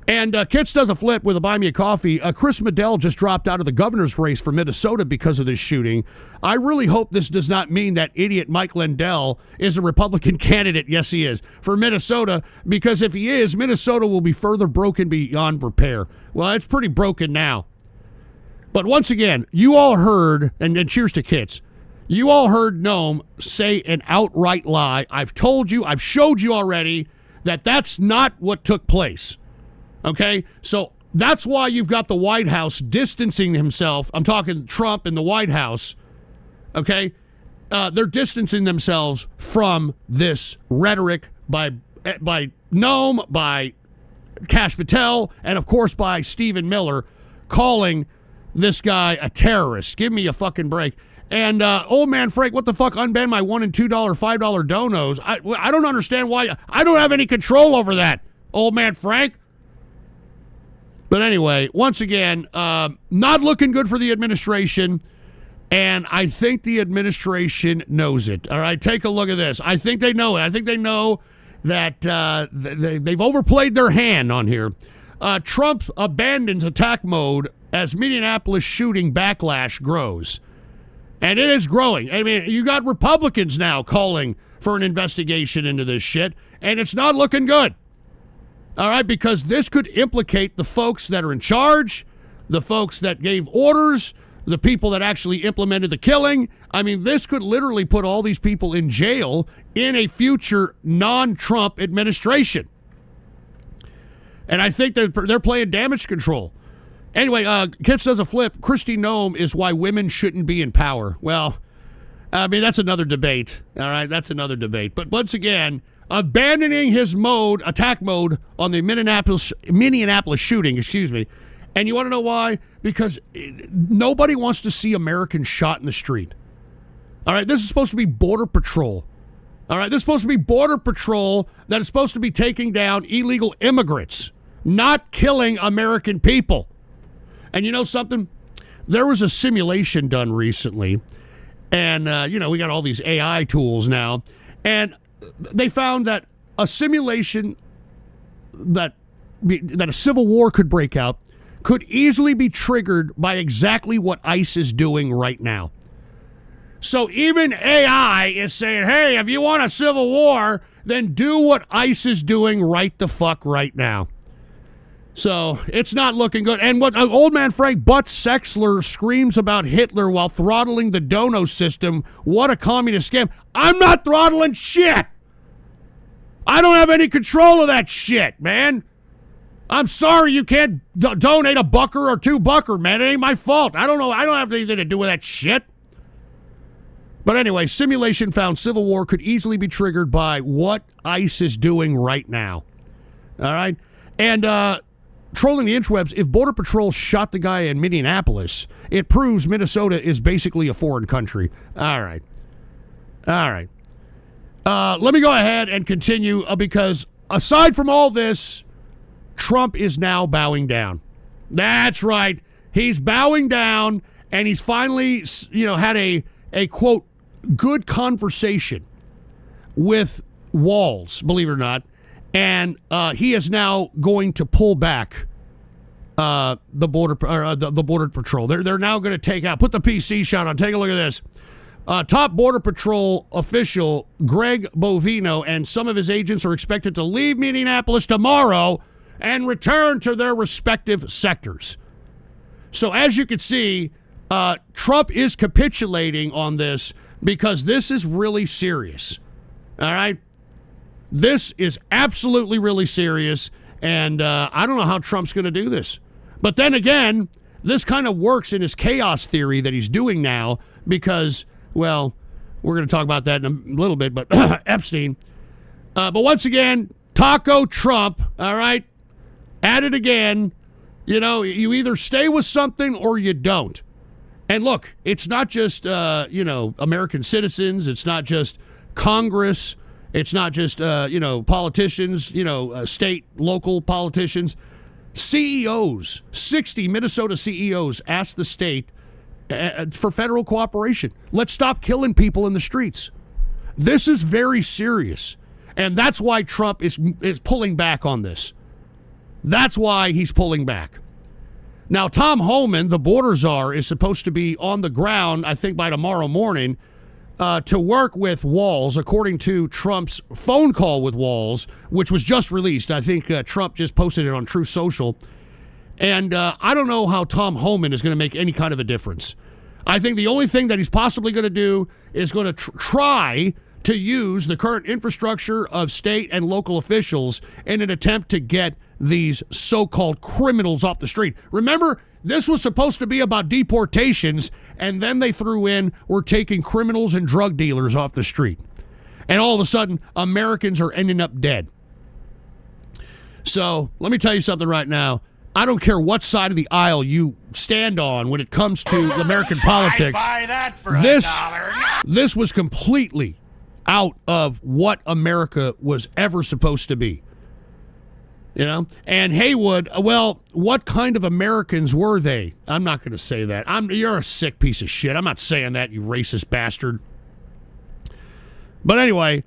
And Kits does a flip with a buy me a coffee. Chris Medell just dropped out of the governor's race for Minnesota because of this shooting. I really hope this does not mean that idiot Mike Lindell is a Republican candidate. Yes, he is. For Minnesota, because if he is, Minnesota will be further broken beyond repair. Well, it's pretty broken now. But once again, you all heard, and cheers to Kits, you all heard Noam say an outright lie. I've told you, I've showed you already that that's not what took place. Okay, so that's why you've got the White House distancing himself. I'm talking Trump and the White House. Okay, they're distancing themselves from this rhetoric by Noam, by Kash Patel, and of course by Stephen Miller, calling this guy a terrorist. Give me a fucking break. And old man Frank, what the fuck? Unban my $1 and $2, $5 donos. I don't understand why. I don't have any control over that, old man Frank. But anyway, once again, not looking good for the administration, and I think the administration knows it. All right, take a look at this. I think they know it. I think they know that they've overplayed their hand on here. Trump abandons attack mode as Minneapolis shooting backlash grows. And it is growing. I mean, you got Republicans now calling for an investigation into this shit, and it's not looking good. All right, because this could implicate the folks that are in charge, the folks that gave orders, the people that actually implemented the killing. I mean, this could literally put all these people in jail in a future non-Trump administration. And I think they're playing damage control. Anyway, Kits does a flip. Kristi Noem is why women shouldn't be in power. Well, I mean, that's another debate. All right, that's another debate. But once again, abandoning his attack mode on the Minneapolis shooting, And you want to know why? Because nobody wants to see Americans shot in the street. All right, this is supposed to be Border Patrol. All right, this is supposed to be Border Patrol that is supposed to be taking down illegal immigrants, not killing American people. And you know something? There was a simulation done recently, and, we got all these AI tools now, and they found that a simulation that a civil war could break out could easily be triggered by exactly what ICE is doing right now. So even AI is saying, hey, if you want a civil war, then do what ICE is doing right the fuck right now. So it's not looking good. And what old man Frank Butts Sexler screams about Hitler while throttling the dono system, what a communist scam. I'm not throttling shit. I don't have any control of that shit, man. I'm sorry you can't donate $1 or $2, man. It ain't my fault. I don't know. I don't have anything to do with that shit. But anyway, simulation found civil war could easily be triggered by what ICE is doing right now. All right? And trolling the interwebs, if Border Patrol shot the guy in Minneapolis, it proves Minnesota is basically a foreign country. All right. Let me go ahead and continue because aside from all this, Trump is now bowing down. That's right. He's bowing down, and he's finally, had a quote, good conversation with Walz, believe it or not, and he is now going to pull back the border patrol. They're now going to take out. Put the PC shot on. Take a look at this. Top Border Patrol official Greg Bovino and some of his agents are expected to leave Minneapolis tomorrow and return to their respective sectors. So as you can see, Trump is capitulating on this because this is really serious. All right? This is absolutely really serious, and I don't know how Trump's going to do this. But then again, this kind of works in his chaos theory that he's doing now because, well, we're going to talk about that in a little bit, but Epstein. But once again, Taco Trump, all right, at it again. You know, you either stay with something or you don't. And look, it's not just, American citizens. It's not just Congress. It's not just, politicians, state, local politicians. CEOs, 60 Minnesota CEOs asked the state for federal cooperation. Let's stop killing people in the streets. This is very serious. And that's why Trump is pulling back on this. That's why he's pulling back. Now, Tom Homan, the border czar, is supposed to be on the ground, I think, by tomorrow morning to work with Walz, according to Trump's phone call with Walz, which was just released. I think Trump just posted it on Truth Social. And I don't know how Tom Homan is going to make any kind of a difference. I think the only thing that he's possibly going to do is going to try to use the current infrastructure of state and local officials in an attempt to get these so-called criminals off the street. Remember, this was supposed to be about deportations, and then they threw in, we're taking criminals and drug dealers off the street. And all of a sudden, Americans are ending up dead. So, let me tell you something right now. I don't care what side of the aisle you stand on when it comes to American politics. I'd buy that for $1. This was completely out of what America was ever supposed to be. You know? And Haywood, well, what kind of Americans were they? I'm not going to say that. You're a sick piece of shit. I'm not saying that, you racist bastard. But anyway,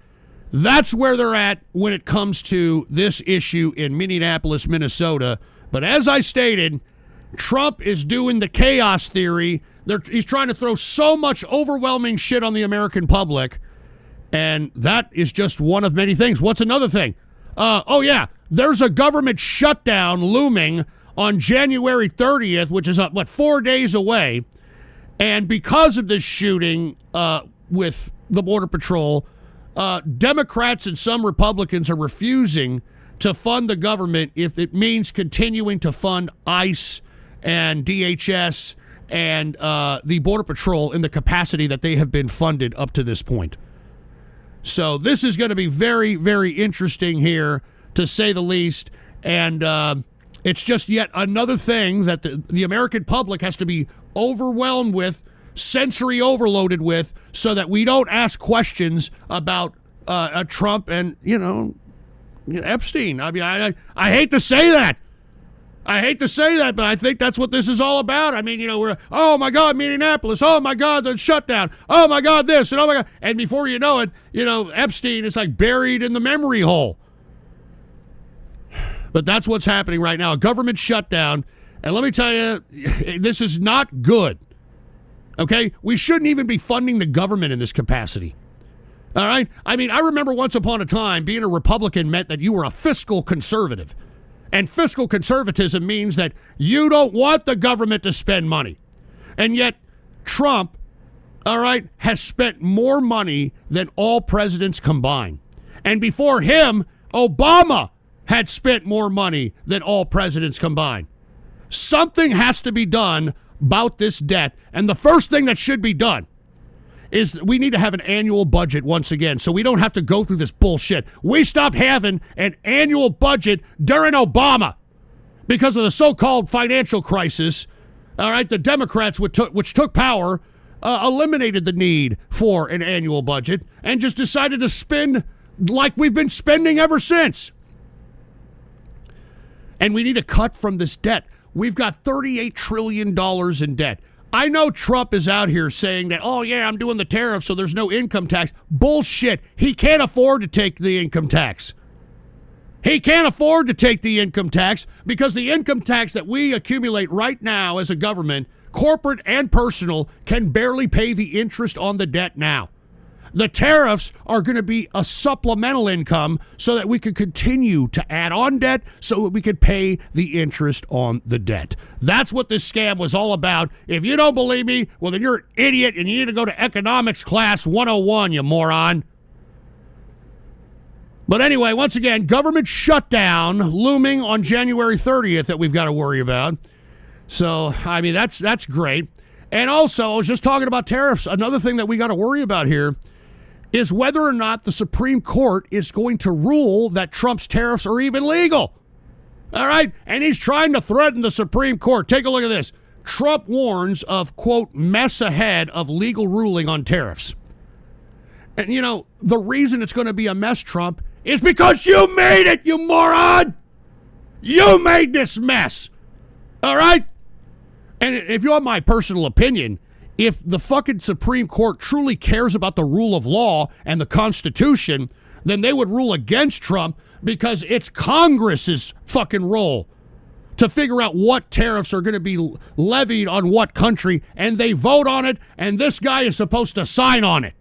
that's where they're at when it comes to this issue in Minneapolis, Minnesota. But as I stated, Trump is doing the chaos theory. He's trying to throw so much overwhelming shit on the American public. And that is just one of many things. What's another thing? There's a government shutdown looming on January 30th, which is, 4 days away. And because of this shooting with the Border Patrol, Democrats and some Republicans are refusing to fund the government if it means continuing to fund ICE and DHS and the Border Patrol in the capacity that they have been funded up to this point. So this is going to be very, very interesting here, to say the least. And it's just yet another thing that the American public has to be overwhelmed with, sensory overloaded with, so that we don't ask questions about Trump and, Epstein. I mean, I hate to say that. I hate to say that, but I think that's what this is all about. I mean, we're, oh my God, Minneapolis. Oh my God, the shutdown. Oh my God, this, and oh my God. And before you know it, Epstein is like buried in the memory hole. But that's what's happening right now. A government shutdown. And let me tell you, this is not good. Okay? We shouldn't even be funding the government in this capacity. All right? I mean, I remember once upon a time being a Republican meant that you were a fiscal conservative. And fiscal conservatism means that you don't want the government to spend money. And yet, Trump, all right, has spent more money than all presidents combined. And before him, Obama had spent more money than all presidents combined. Something has to be done about this debt. And the first thing that should be done is we need to have an annual budget once again, so we don't have to go through this bullshit. We stopped having an annual budget during Obama because of the so-called financial crisis. All right, the Democrats, which took power, eliminated the need for an annual budget and just decided to spend like we've been spending ever since. And we need to cut from this debt. We've got $38 trillion in debt. I know Trump is out here saying that, oh, yeah, I'm doing the tariff, so there's no income tax. Bullshit. He can't afford to take the income tax. He can't afford to take the income tax because the income tax that we accumulate right now as a government, corporate and personal, can barely pay the interest on the debt now. The tariffs are going to be a supplemental income so that we could continue to add on debt so that we could pay the interest on the debt. That's what this scam was all about. If you don't believe me, well, then you're an idiot and you need to go to economics class 101, you moron. But anyway, once again, government shutdown looming on January 30th that we've got to worry about. So, I mean, that's great. And also, I was just talking about tariffs. Another thing that we got to worry about here is whether or not the Supreme Court is going to rule that Trump's tariffs are even legal. All right? And he's trying to threaten the Supreme Court. Take a look at this. Trump warns of, quote, mess ahead of legal ruling on tariffs. And, you know, the reason it's going to be a mess, Trump, is because you made it, you moron! You made this mess. All right? And if you want my personal opinion, if the fucking Supreme Court truly cares about the rule of law and the Constitution, then they would rule against Trump because it's Congress's fucking role to figure out what tariffs are going to be levied on what country, and they vote on it, and this guy is supposed to sign on it.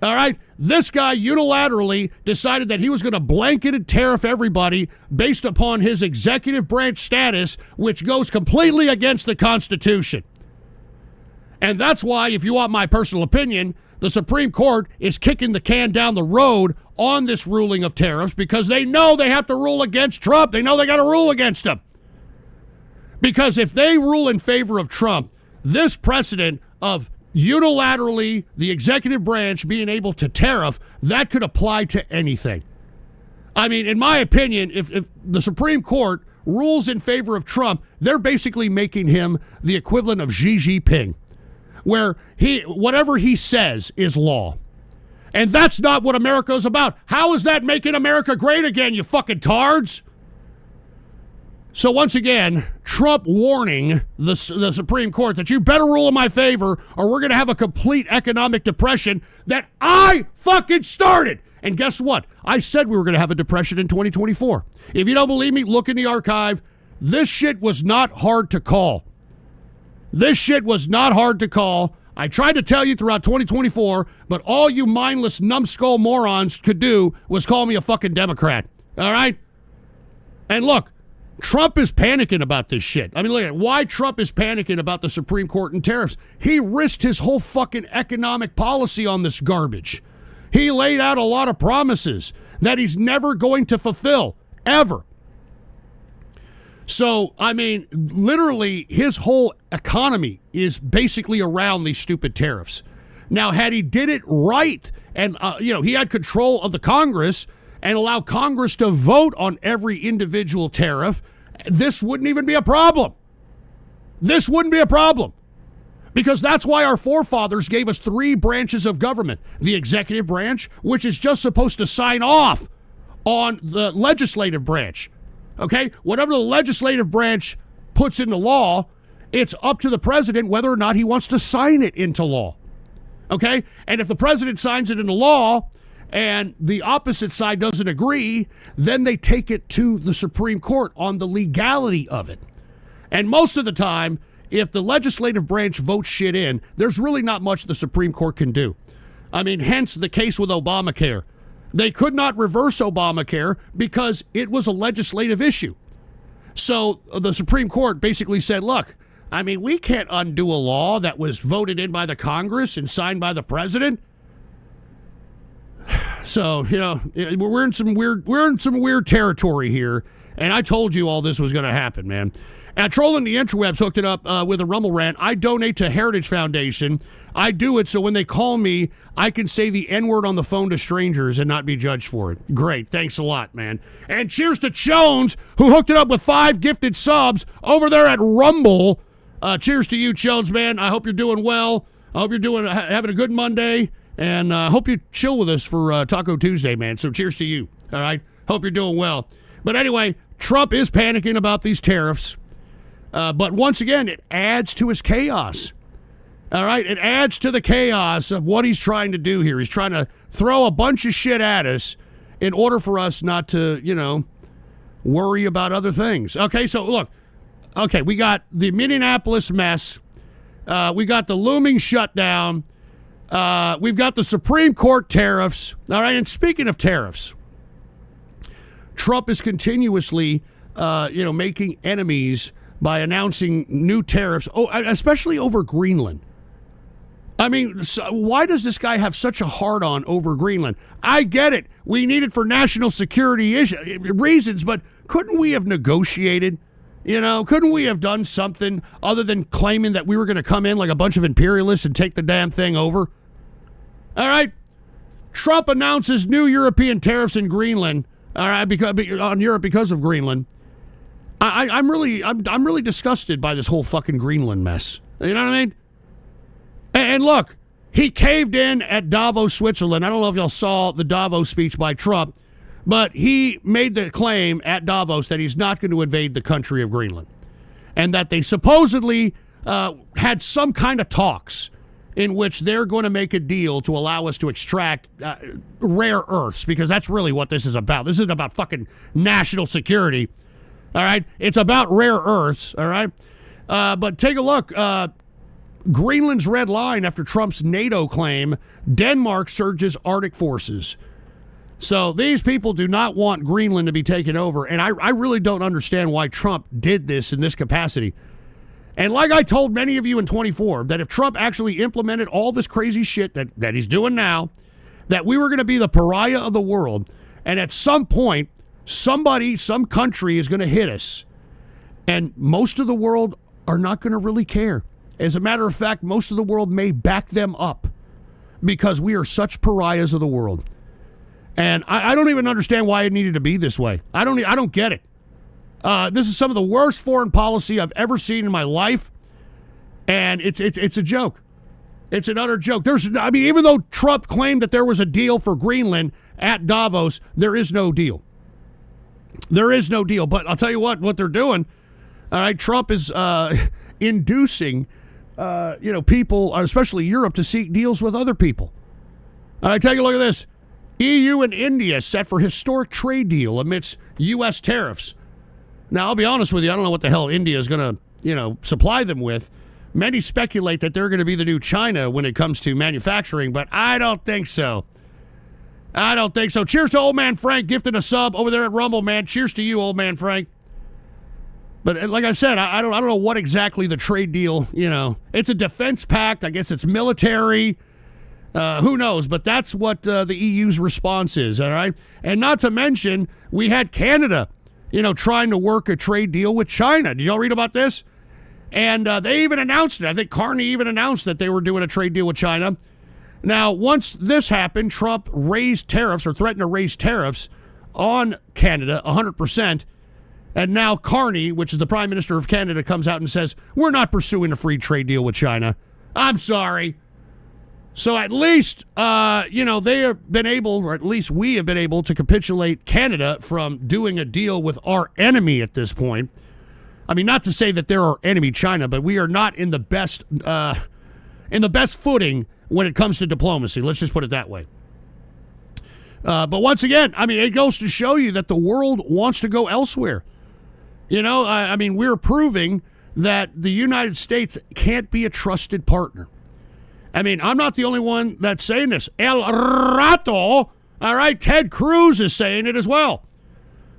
All right? This guy unilaterally decided that he was going to blanket tariff everybody based upon his executive branch status, which goes completely against the Constitution. And that's why, if you want my personal opinion, the Supreme Court is kicking the can down the road on this ruling of tariffs because they know they have to rule against Trump. They know they got to rule against him. Because if they rule in favor of Trump, this precedent of unilaterally the executive branch being able to tariff, that could apply to anything. I mean, in my opinion, if the Supreme Court rules in favor of Trump, they're basically making him the equivalent of Xi Jinping, where whatever he says is law. And that's not what America's about. How is that making America great again, you fucking tards? So once again, Trump warning the Supreme Court that you better rule in my favor or we're going to have a complete economic depression that I fucking started. And guess what? I said we were going to have a depression in 2024. If you don't believe me, look in the archive. This shit was not hard to call. This shit was not hard to call. I tried to tell you throughout 2024, but all you mindless, numbskull morons could do was call me a fucking Democrat. All right? And look, Trump is panicking about this shit. I mean, look at it. Why Trump is panicking about the Supreme Court and tariffs. He risked his whole fucking economic policy on this garbage. He laid out a lot of promises that he's never going to fulfill, ever. So, I mean, literally, his whole economy is basically around these stupid tariffs. Now, had he did it right, and, he had control of the Congress and allow Congress to vote on every individual tariff, this wouldn't even be a problem. This wouldn't be a problem. Because that's why our forefathers gave us three branches of government. The executive branch, which is just supposed to sign off on the legislative branch. Okay? Whatever the legislative branch puts into law, it's up to the president whether or not he wants to sign it into law. Okay? And if the president signs it into law and the opposite side doesn't agree, then they take it to the Supreme Court on the legality of it. And most of the time, if the legislative branch votes shit in, there's really not much the Supreme Court can do. I mean, hence the case with Obamacare. They could not reverse Obamacare because it was a legislative issue. So the Supreme Court basically said, look, I mean, we can't undo a law that was voted in by the Congress and signed by the president. So, we're in some weird territory here, and I told you all this was going to happen, man. And Trolling the Interwebs hooked it up with a Rumble rant. I donate to Heritage Foundation. I do it so when they call me, I can say the N-word on the phone to strangers and not be judged for it. Great. Thanks a lot, man. And cheers to Jones, who hooked it up with 5 gifted subs over there at Rumble. Cheers to you, Jones, man. I hope you're doing well. I hope you're having a good Monday. And I hope you chill with us for Taco Tuesday, man. So cheers to you. All right? Hope you're doing well. But anyway, Trump is panicking about these tariffs. But once again, it adds to his chaos. All right? It adds to the chaos of what he's trying to do here. He's trying to throw a bunch of shit at us in order for us not to, worry about other things. Okay, so look. Okay, we got the Minneapolis mess. We got the looming shutdown. We've got the Supreme Court tariffs. All right, and speaking of tariffs, Trump is continuously, making enemies by announcing new tariffs, especially over Greenland. I mean, why does this guy have such a hard-on over Greenland? I get it. We need it for national security reasons, but couldn't we have negotiated? Couldn't we have done something other than claiming that we were going to come in like a bunch of imperialists and take the damn thing over? All right. Trump announces new European tariffs in Greenland. All right, on Europe because of Greenland. I'm really disgusted by this whole fucking Greenland mess. You know what I mean? And look, he caved in at Davos, Switzerland. I don't know if y'all saw the Davos speech by Trump. But he made the claim at Davos that he's not going to invade the country of Greenland. And that they supposedly had some kind of talks in which they're going to make a deal to allow us to extract rare earths, because that's really what this is about. This isn't about fucking national security, all right? It's about rare earths, all right? But take a look. Greenland's red line after Trump's NATO claim. Denmark surges Arctic forces. So these people do not want Greenland to be taken over, and I really don't understand why Trump did this in this capacity. And like I told many of you in 24, that if Trump actually implemented all this crazy shit that he's doing now, that we were going to be the pariah of the world, and at some point, some country is going to hit us, and most of the world are not going to really care. As a matter of fact, most of the world may back them up because we are such pariahs of the world. And I don't even understand why it needed to be this way. I don't get it. This is some of the worst foreign policy I've ever seen in my life, and it's a joke. It's an utter joke. Even though Trump claimed that there was a deal for Greenland at Davos, there is no deal. There is no deal. But I'll tell you what they're doing. All right, Trump is inducing, people, especially Europe, to seek deals with other people. All right, take a look at this. EU and India set for historic trade deal amidst U.S. tariffs. Now, I'll be honest with you, I don't know what the hell India is going to, supply them with. Many speculate that they're going to be the new China when it comes to manufacturing, but I don't think so. Cheers to Old Man Frank gifting a sub over there at Rumble, man. Cheers to you, Old Man Frank. But like I said, I don't know what exactly the trade deal, It's a defense pact. I guess it's military. Who knows? But that's what the EU's response is, all right? And not to mention, we had Canada, trying to work a trade deal with China. Did y'all read about this? And they even announced it. I think Carney even announced that they were doing a trade deal with China. Now, once this happened, Trump raised tariffs or threatened to raise tariffs on Canada 100%. And now Carney, which is the Prime Minister of Canada, comes out and says, we're not pursuing a free trade deal with China. I'm sorry. So at least, they have been able, or at least we have been able to capitulate Canada from doing a deal with our enemy at this point. I mean, not to say that they're our enemy, China, but we are not in the best footing when it comes to diplomacy. Let's just put it that way. But once again, it goes to show you that the world wants to go elsewhere. We're proving that the United States can't be a trusted partner. I'm not the only one that's saying this. El Rato, all right, Ted Cruz is saying it as well.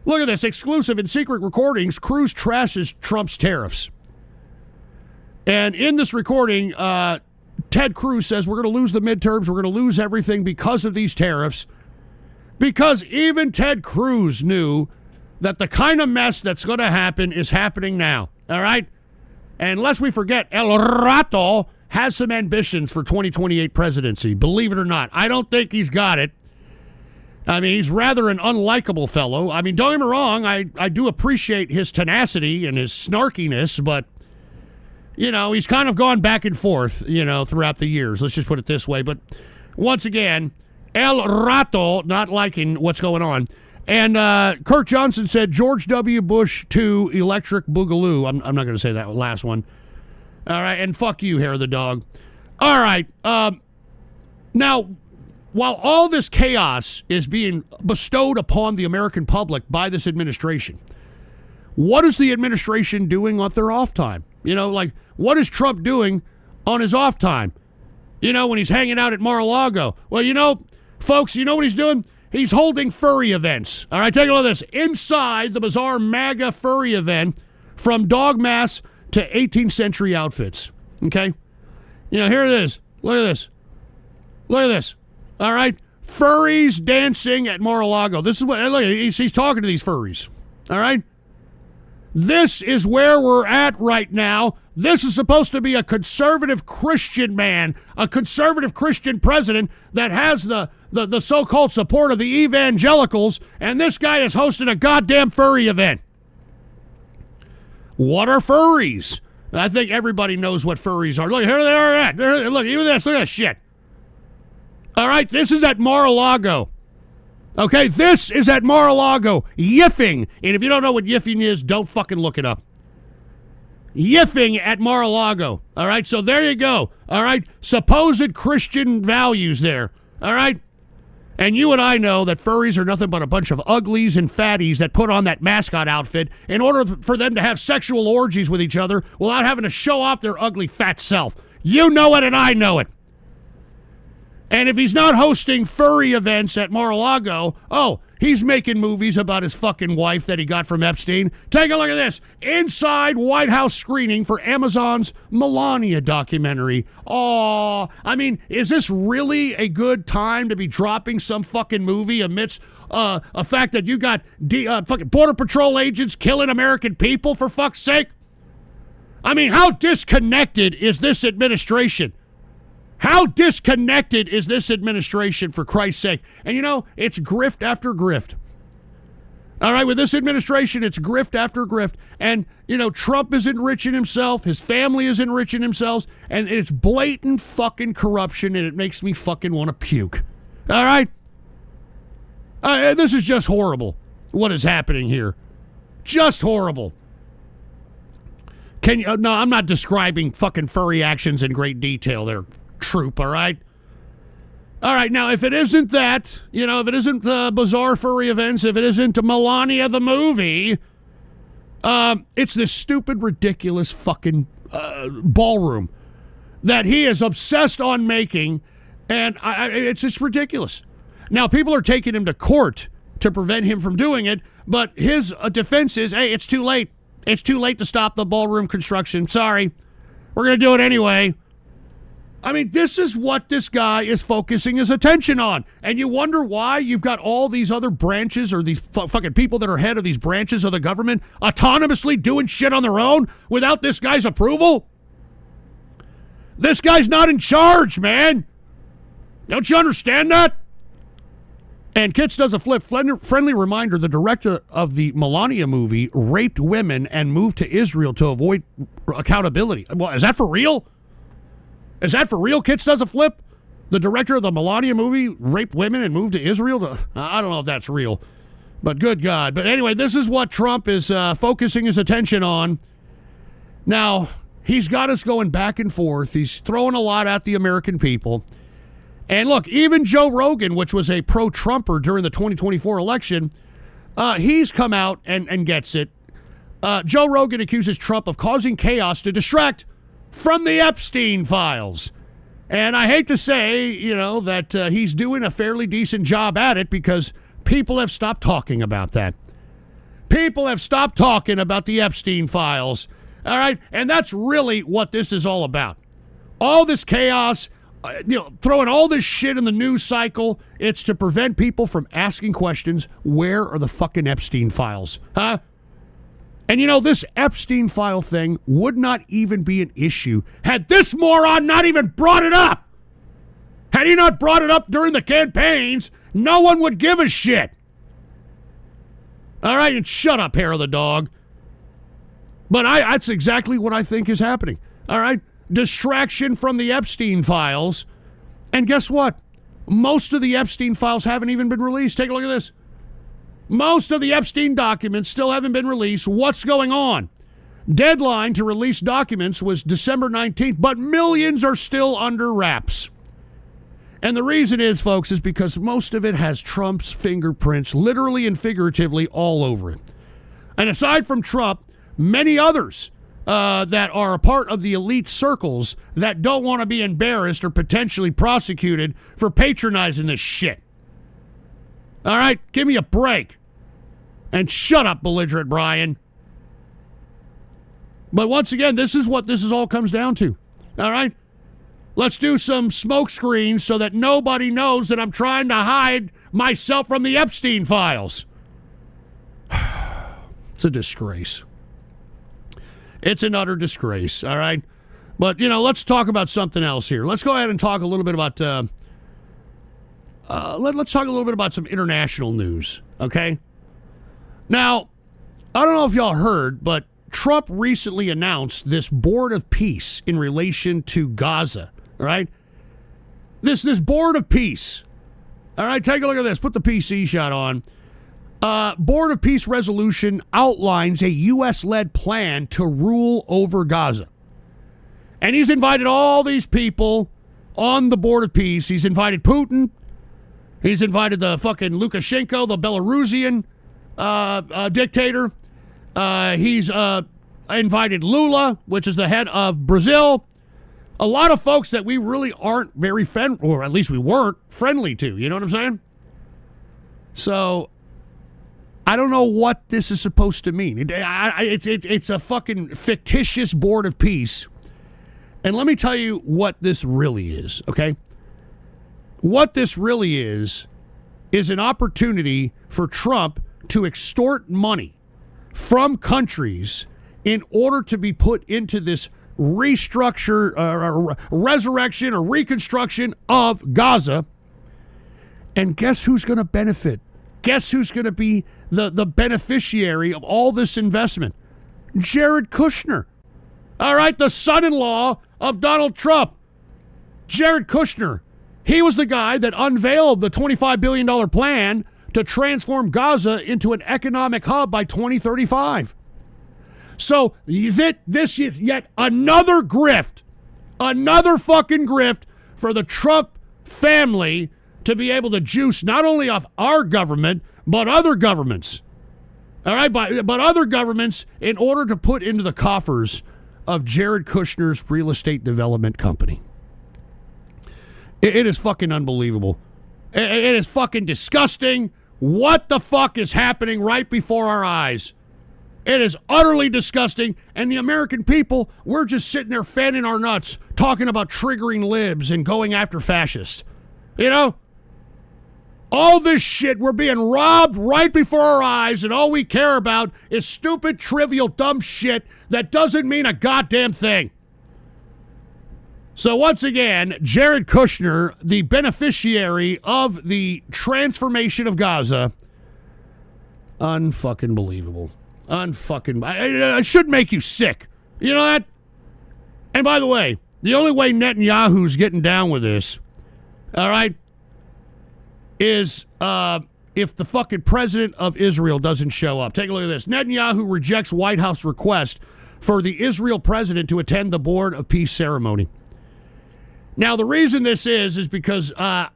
Look at this, exclusive and secret recordings. Cruz trashes Trump's tariffs. And in this recording, Ted Cruz says we're going to lose the midterms, we're going to lose everything because of these tariffs. Because even Ted Cruz knew that the kind of mess that's going to happen is happening now, all right? And lest we forget, El Rato has some ambitions for 2028 presidency, believe it or not. I don't think he's got it. He's rather an unlikable fellow. Don't get me wrong, I do appreciate his tenacity and his snarkiness, but, he's kind of gone back and forth, throughout the years. Let's just put it this way. But once again, El Rato not liking what's going on. And Kurt Johnson said, George W. Bush to Electric Boogaloo. I'm not going to say that last one. All right, and fuck you, Hair of the Dog. All right, now, while all this chaos is being bestowed upon the American public by this administration, what is the administration doing on their off time? You know, like, what is Trump doing on his off time? You know, when he's hanging out at Mar-a-Lago. Well, you know, folks, you know what he's doing? He's holding furry events. All right, take a look at this. Inside the bizarre MAGA furry event, from dog masks to 18th century outfits. Okay? You know, here it is. Look at this. Look at this. All right? Furries dancing at Mar-a-Lago. This is what, look, he's talking to these furries. All right? This is where we're at right now. This is supposed to be a conservative Christian man, a conservative Christian president that has the so-called support of the evangelicals, and this guy is hosting a goddamn furry event. What are furries? I think everybody knows what furries are. Look, here they are at. Look, even this. Look at that shit. All right, this is at Mar-a-Lago. Okay, this is at Mar-a-Lago. Yiffing. And if you don't know what yiffing is, don't fucking look it up. Yiffing at Mar-a-Lago. All right, so there you go. All right, supposed Christian values there. All right? And you and I know that furries are nothing but a bunch of uglies and fatties that put on that mascot outfit in order for them to have sexual orgies with each other without having to show off their ugly fat self. You know it and I know it. And if he's not hosting furry events at Mar-a-Lago, oh, he's making movies about his fucking wife that he got from Epstein. Take a look at this. Inside White House screening for Amazon's Melania documentary. Oh, I mean, is this really a good time to be dropping some fucking movie amidst a fact that you got fucking Border Patrol agents killing American people, for fuck's sake? I mean, how disconnected is this administration? How disconnected is this administration, for Christ's sake? And you know, it's grift after grift. All right, with this administration, it's grift after grift. And, you know, Trump is enriching himself. His family is enriching themselves. And it's blatant fucking corruption, and it makes me fucking want to puke. All right? This is just horrible, what is happening here. Just horrible. Can you? No, I'm not describing fucking furry actions in great detail there, troop, all right? All right, now, if it isn't that, you know, if it isn't the bizarre furry events, if it isn't Melania the movie, it's this stupid, ridiculous fucking ballroom that he is obsessed on making, and it's just ridiculous. Now, people are taking him to court to prevent him from doing it, but his defense is, hey, it's too late. It's too late to stop the ballroom construction. Sorry. We're going to do it anyway. I mean, this is what this guy is focusing his attention on. And you wonder why you've got all these other branches, or these fucking people that are head of these branches of the government autonomously doing shit on their own without this guy's approval? This guy's not in charge, man. Don't you understand that? And Kitts does a flip. Friendly reminder, the director of the Melania movie raped women and moved to Israel to avoid accountability. Well, is that for real? Is that for real? Kitts does a flip. The director of the Melania movie raped women and moved to Israel to... I don't know if that's real, but good God. But anyway, this is what Trump is focusing his attention on. Now, he's got us going back and forth. He's throwing a lot at the American people. And look, even Joe Rogan, which was a pro-Trumper during the 2024 election, he's come out and gets it. Joe Rogan accuses Trump of causing chaos to distract from the Epstein files. And I hate to say, you know, that he's doing a fairly decent job at it, because people have stopped talking about that. People have stopped talking about the Epstein files. All right? And that's really what this is all about. All this chaos, you know, throwing all this shit in the news cycle, it's to prevent people from asking questions. Where are the fucking Epstein files? Huh? And you know, this Epstein file thing would not even be an issue had this moron not even brought it up. Had he not brought it up during the campaigns, no one would give a shit. All right, and shut up, hair of the dog. But that's exactly what I think is happening. All right? Distraction from the Epstein files. And guess what? Most of the Epstein files haven't even been released. Take a look at this. Most of the Epstein documents still haven't been released. What's going on? Deadline to release documents was December 19th, but millions are still under wraps. And the reason is, folks, is because most of it has Trump's fingerprints, literally and figuratively, all over it. And aside from Trump, many others that are a part of the elite circles that don't want to be embarrassed or potentially prosecuted for patronizing this shit. All right? Give me a break. And shut up, belligerent Brian. But once again, this is what this all comes down to. All right? Let's do some smoke screens so that nobody knows that I'm trying to hide myself from the Epstein files. It's a disgrace. It's an utter disgrace, all right? But, let's talk about something else here. Let's go ahead and talk a little bit about, let's talk a little bit about some international news, okay? Now, I don't know if y'all heard, but Trump recently announced this board of peace in relation to Gaza, all right? This board of peace, all right, take a look at this. Put the PC shot on. Board of Peace resolution outlines a U.S.-led plan to rule over Gaza. And he's invited all these people on the Board of Peace. He's invited Putin. He's invited the fucking Lukashenko, the Belarusian dictator. He's invited Lula, which is the head of Brazil. A lot of folks that we really aren't very or at least we weren't friendly to. You know what I'm saying? So I don't know what this is supposed to mean. It's a fucking fictitious board of peace. And let me tell you what this really is, okay? What this really is an opportunity for Trump to extort money from countries in order to be put into this resurrection or reconstruction of Gaza. And guess who's going to benefit? Guess who's going to be the beneficiary of all this investment? Jared Kushner. All right, the son-in-law of Donald Trump. Jared Kushner. He was the guy that unveiled the $25 billion plan to transform Gaza into an economic hub by 2035. So this is yet another grift, another fucking grift for the Trump family to be able to juice not only off our government, but other governments. All right, but other governments in order to put into the coffers of Jared Kushner's real estate development company. It is fucking unbelievable. It is fucking disgusting. What the fuck is happening right before our eyes? It is utterly disgusting, and the American people, we're just sitting there fanning our nuts, talking about triggering libs and going after fascists. You know? All this shit, we're being robbed right before our eyes, and all we care about is stupid, trivial, dumb shit that doesn't mean a goddamn thing. So once again, Jared Kushner, the beneficiary of the transformation of Gaza, unfucking believable. It should make you sick. You know that? And by the way, the only way Netanyahu's getting down with this, all right, is if the fucking president of Israel doesn't show up. Take a look at this. Netanyahu rejects White House request for the Israel president to attend the Board of Peace ceremony. Now, the reason this is because I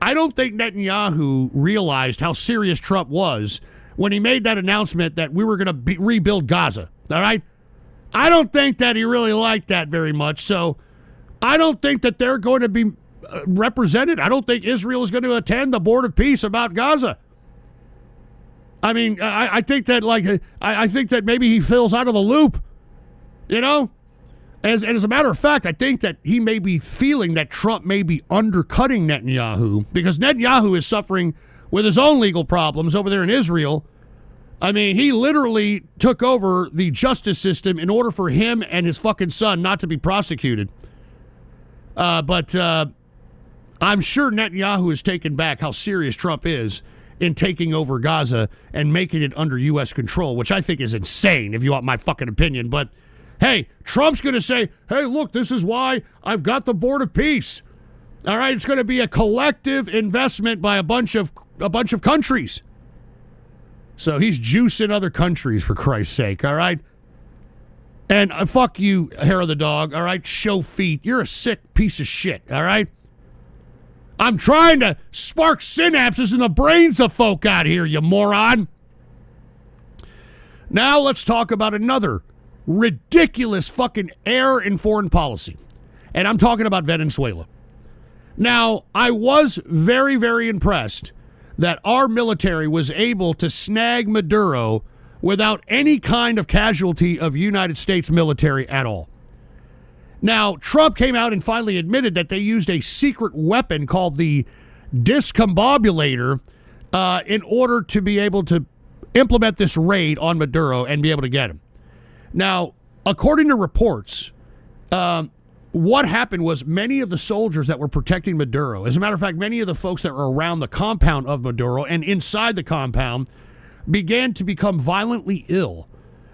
don't think Netanyahu realized how serious Trump was when he made that announcement that we were going to rebuild Gaza, all right? I don't think that he really liked that very much, so I don't think that they're going to be represented. I don't think Israel is going to attend the Board of Peace about Gaza. I mean, I think that, I think that maybe he feels out of the loop, you know? As a matter of fact, I think that he may be feeling that Trump may be undercutting Netanyahu because Netanyahu is suffering with his own legal problems over there in Israel. I mean, he literally took over the justice system in order for him and his fucking son not to be prosecuted. But I'm sure Netanyahu is taken back how serious Trump is in taking over Gaza and making it under U.S. control, which I think is insane if you want my fucking opinion. But hey, Trump's going to say, hey, look, this is why I've got the Board of Peace. All right, it's going to be a collective investment by a bunch of countries. So he's juicing other countries, for Christ's sake, all right? And fuck you, hair of the dog, all right? Show feet. You're a sick piece of shit, all right? I'm trying to spark synapses in the brains of folk out here, you moron. Now let's talk about another ridiculous fucking error in foreign policy. And I'm talking about Venezuela. Now, I was very, very impressed that our military was able to snag Maduro without any kind of casualty of United States military at all. Now, Trump came out and finally admitted that they used a secret weapon called the discombobulator in order to be able to implement this raid on Maduro and be able to get him. Now, according to reports, what happened was many of the soldiers that were protecting Maduro, as a matter of fact, many of the folks that were around the compound of Maduro and inside the compound began to become violently ill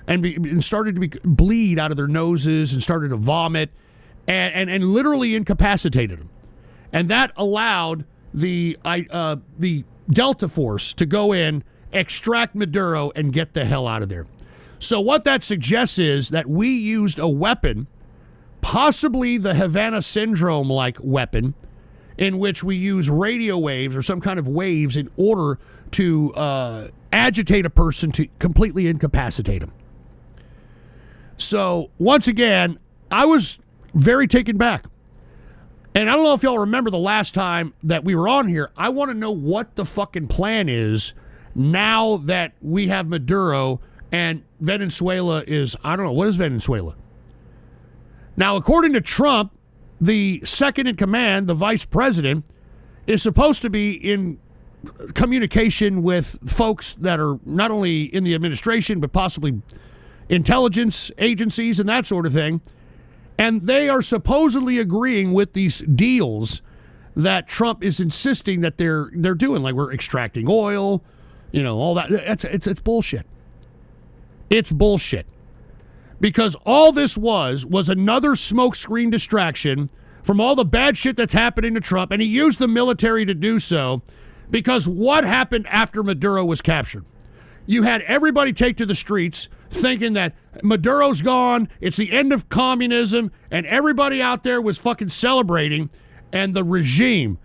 and started to bleed out of their noses and started to vomit and literally incapacitated them. And that allowed the Delta Force to go in, extract Maduro, and get the hell out of there. So what that suggests is that we used a weapon, possibly the Havana Syndrome-like weapon, in which we use radio waves or some kind of waves in order to agitate a person to completely incapacitate him. So, once again, I was very taken back. And I don't know if y'all remember the last time that we were on here. I want to know what the fucking plan is now that we have Maduro and Venezuela is, I don't know, what is Venezuela? Now, according to Trump, the second in command, the vice president, is supposed to be in communication with folks that are not only in the administration, but possibly intelligence agencies and that sort of thing. And they are supposedly agreeing with these deals that Trump is insisting that they're doing, like we're extracting oil, you know, all that. It's bullshit. It's bullshit. Because all this was another smokescreen distraction from all the bad shit that's happening to Trump, and he used the military to do so. Because what happened after Maduro was captured? You had everybody take to the streets thinking that Maduro's gone, it's the end of communism, and everybody out there was fucking celebrating, and the regime,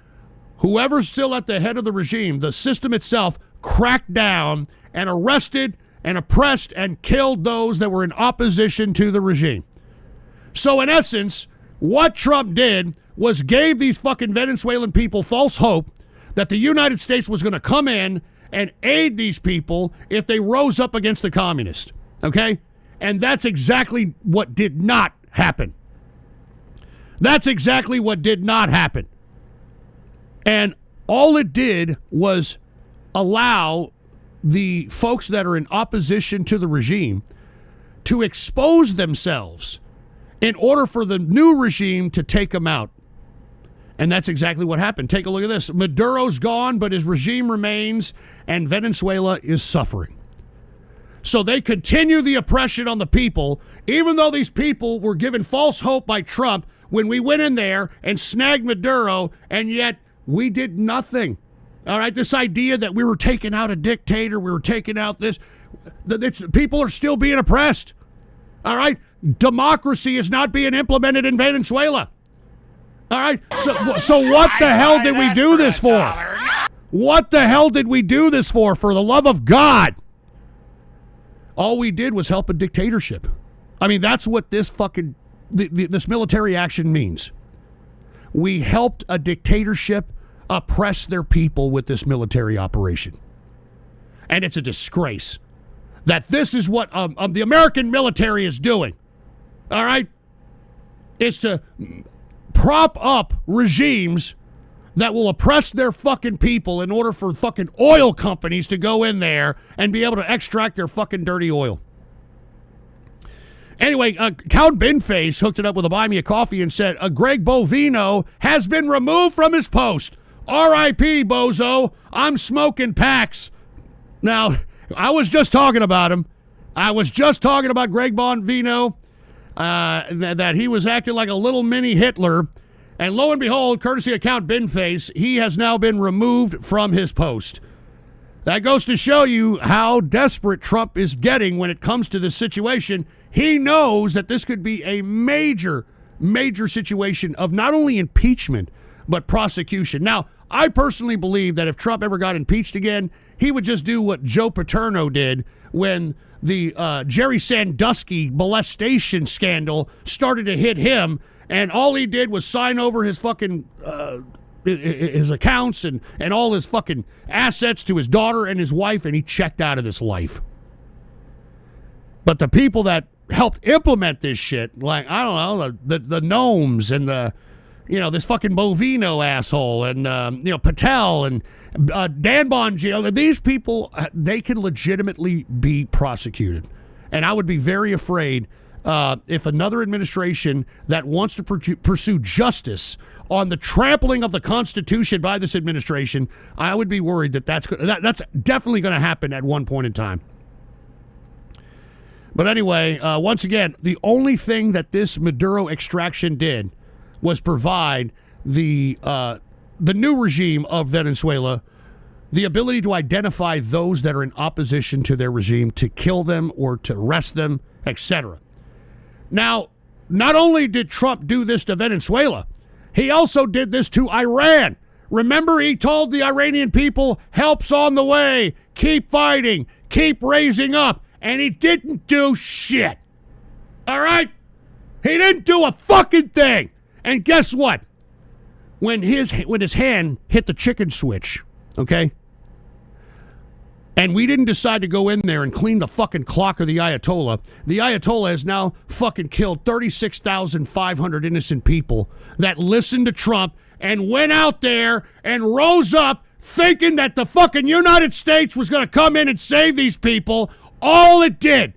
whoever's still at the head of the regime, the system itself, cracked down and arrested and oppressed and killed those that were in opposition to the regime. So in essence, what Trump did was gave these fucking Venezuelan people false hope that the United States was going to come in and aid these people if they rose up against the communists. Okay? And that's exactly what did not happen. That's exactly what did not happen. And all it did was allow the folks that are in opposition to the regime to expose themselves in order for the new regime to take them out. And that's exactly what happened. Take a look at this. Maduro's gone, but his regime remains, and Venezuela is suffering. So they continue the oppression on the people, even though these people were given false hope by Trump when we went in there and snagged Maduro, and yet we did nothing. All right, this idea that we were taking out a dictator, we were taking out this, people are still being oppressed. All right, democracy is not being implemented in Venezuela. All right, so what the hell did we do this for? What the hell did we do this for the love of God? All we did was help a dictatorship. I mean, that's what this fucking, this military action means. We helped a dictatorship oppress their people with this military operation. And it's a disgrace that this is what the American military is doing. All right? It's to prop up regimes that will oppress their fucking people in order for fucking oil companies to go in there and be able to extract their fucking dirty oil. Anyway, Count Binface hooked it up with a Buy Me a Coffee and said, Greg Bovino has been removed from his post. R.I.P. Bozo. I'm smoking packs. Now, I was just talking about him. I was just talking about Greg Bovino, that he was acting like a little mini Hitler. And lo and behold, courtesy of Count Binface, he has now been removed from his post. That goes to show you how desperate Trump is getting when it comes to this situation. He knows that this could be a major, major situation of not only impeachment, but prosecution. Now, I personally believe that if Trump ever got impeached again, he would just do what Joe Paterno did when the Jerry Sandusky molestation scandal started to hit him, and all he did was sign over his fucking his accounts and all his fucking assets to his daughter and his wife, and he checked out of this life. But the people that helped implement this shit, like, I don't know, the gnomes and the, this fucking Bovino asshole and, Patel and Dan Bongio, these people, they can legitimately be prosecuted. And I would be very afraid if another administration that wants to pursue justice on the trampling of the Constitution by this administration, I would be worried that's definitely going to happen at one point in time. But anyway, once again, the only thing that this Maduro extraction did was provide the new regime of Venezuela the ability to identify those that are in opposition to their regime, to kill them or to arrest them, etc. Now, not only did Trump do this to Venezuela, he also did this to Iran. Remember, he told the Iranian people, help's on the way, keep fighting, keep raising up, and he didn't do shit. All right? He didn't do a fucking thing. And guess what? When his hand hit the chicken switch, okay? And we didn't decide to go in there and clean the fucking clock of the Ayatollah has now fucking killed 36,500 innocent people that listened to Trump and went out there and rose up thinking that the fucking United States was going to come in and save these people. All it did,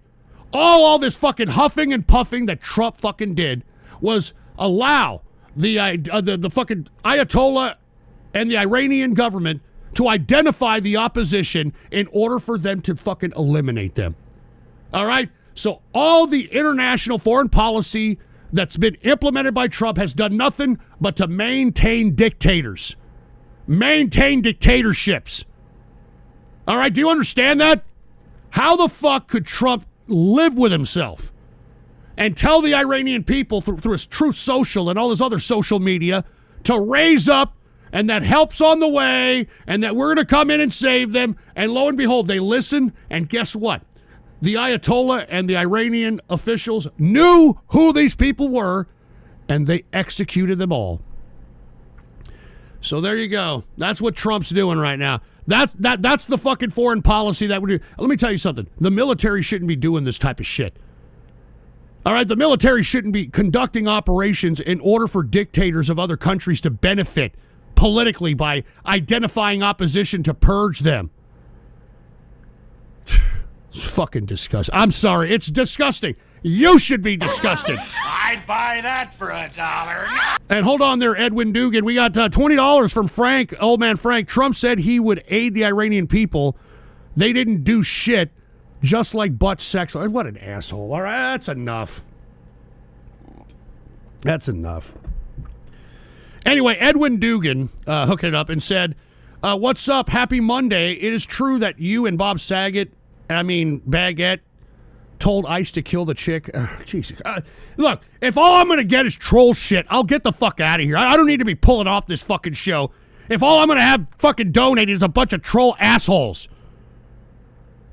all this fucking huffing and puffing that Trump fucking did was allow the fucking Ayatollah and the Iranian government to identify the opposition in order for them to fucking eliminate them. All right? So all the international foreign policy that's been implemented by Trump has done nothing but to maintain dictators. Maintain dictatorships. All right? Do you understand that? How the fuck could Trump live with himself and tell the Iranian people through his Truth Social and all his other social media to raise up and that help's on the way, and that we're going to come in and save them, and lo and behold, they listen, and guess what? The Ayatollah and the Iranian officials knew who these people were, and they executed them all. So there you go. That's what Trump's doing right now. That's the fucking foreign policy that we do. Let me tell you something. The military shouldn't be doing this type of shit. All right, the military shouldn't be conducting operations in order for dictators of other countries to benefit politically by identifying opposition to purge them. It's fucking disgusting. I'm sorry, it's disgusting. You should be disgusted. I'd buy that for $1. And hold on there, Edwin Dugan. We got $20 from Frank, old man Frank. Trump said he would aid the Iranian people. They didn't do shit, just like butt sex. What an asshole. All right, that's enough. That's enough. Anyway, Edwin Dugan hooked it up and said, what's up? Happy Monday. It is true that you and Bob Baguette told ICE to kill the chick. Jesus. Look, if all I'm going to get is troll shit, I'll get the fuck out of here. I don't need to be pulling off this fucking show. If all I'm going to have fucking donated is a bunch of troll assholes.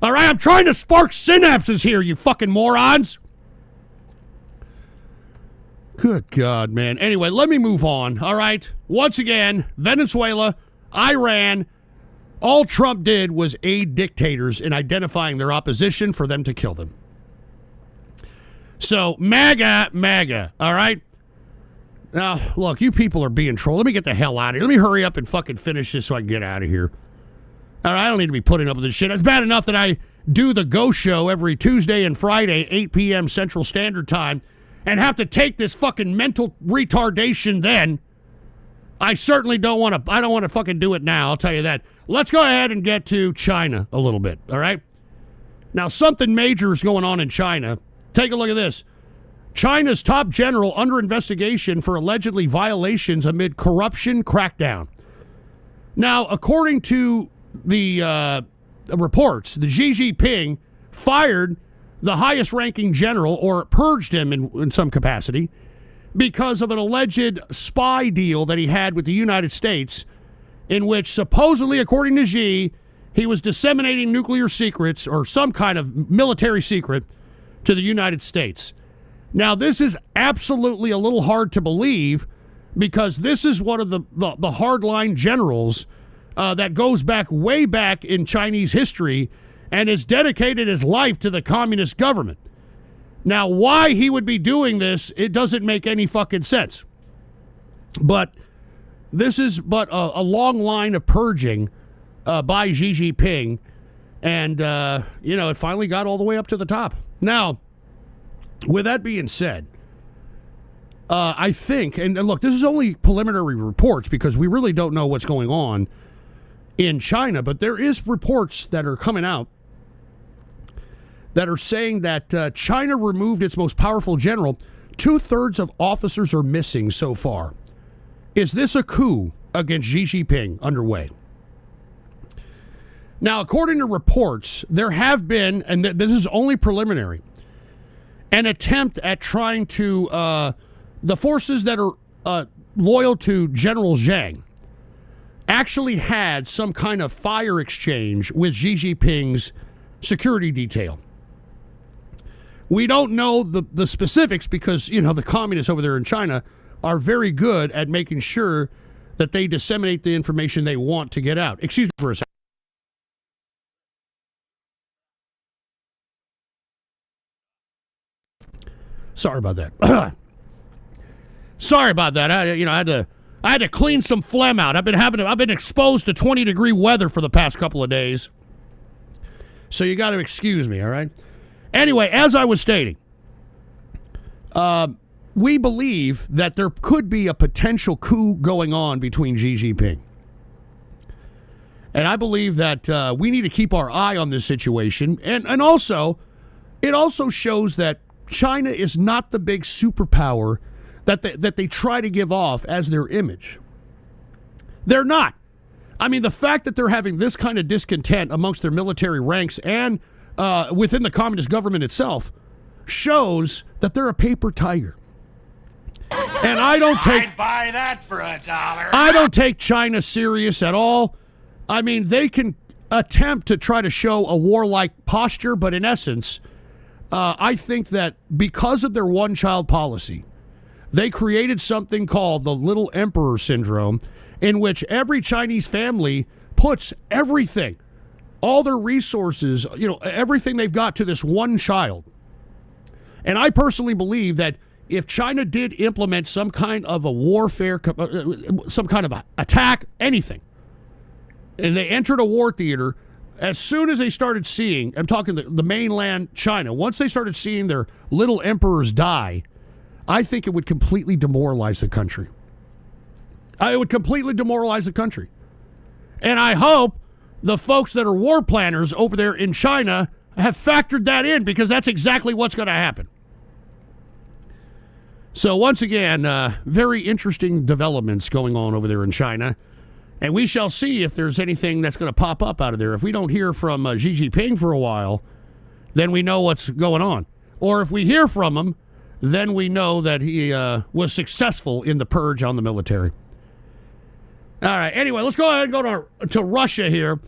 All right, I'm trying to spark synapses here, you fucking morons. Good God, man. Anyway, let me move on, all right? Once again, Venezuela, Iran, all Trump did was aid dictators in identifying their opposition for them to kill them. So, MAGA, all right? Now, look, you people are being trolled. Let me get the hell out of here. Let me hurry up and fucking finish this so I can get out of here. All right, I don't need to be putting up with this shit. It's bad enough that I do the Go Show every Tuesday and Friday, 8 p.m. Central Standard Time, and have to take this fucking mental retardation then. I certainly don't want to, I don't want to fucking do it now, I'll tell you that. Let's go ahead and get to China a little bit, all right? Now, something major is going on in China. Take a look at this. China's top general under investigation for allegedly violations amid corruption crackdown. Now, according to the reports, the Xi Jinping fired the highest-ranking general, or purged him in some capacity, because of an alleged spy deal that he had with the United States, in which supposedly, according to Xi, he was disseminating nuclear secrets or some kind of military secret to the United States. Now, this is absolutely a little hard to believe because this is one of the hardline generals that goes back way back in Chinese history and has dedicated his life to the communist government. Now, why he would be doing this, it doesn't make any fucking sense. But this is but a long line of purging by Xi Jinping, and, it finally got all the way up to the top. Now, with that being said, I think, and look, this is only preliminary reports because we really don't know what's going on in China, but there is reports that are coming out that are saying that China removed its most powerful general. 2/3 of officers are missing so far. Is this a coup against Xi Jinping underway? Now, according to reports, there have been, and this is only preliminary, an attempt at trying to, the forces that are loyal to General Zhang actually had some kind of fire exchange with Xi Jinping's security detail. We don't know the specifics because, the communists over there in China are very good at making sure that they disseminate the information they want to get out. Excuse me for a second. Sorry about that. Sorry about that. I had to clean some phlegm out. I've been exposed to 20-degree weather for the past couple of days. So you got to excuse me, all right? Anyway, as I was stating, we believe that there could be a potential coup going on between Xi Jinping. And I believe that we need to keep our eye on this situation. And also, it also shows that China is not the big superpower that they try to give off as their image. They're not. I mean, the fact that they're having this kind of discontent amongst their military ranks and within the communist government itself shows that they're a paper tiger. And I'd buy that for $1. I don't take China serious at all. I mean, they can attempt to try to show a warlike posture, but in essence, I think that because of their one-child policy, they created something called the Little Emperor Syndrome, in which every Chinese family puts everything, all their resources, everything they've got to this one child. And I personally believe that if China did implement some kind of a warfare, some kind of attack, anything, and they entered a war theater, as soon as they started seeing, I'm talking the mainland China, once they started seeing their little emperors die, I think it would completely demoralize the country. It would completely demoralize the country. And I hope the folks that are war planners over there in China have factored that in, because that's exactly what's going to happen. So once again, very interesting developments going on over there in China. And we shall see if there's anything that's going to pop up out of there. If we don't hear from Xi Jinping for a while, then we know what's going on. Or if we hear from him, then we know that he was successful in the purge on the military. All right, anyway, let's go ahead and go to Russia here.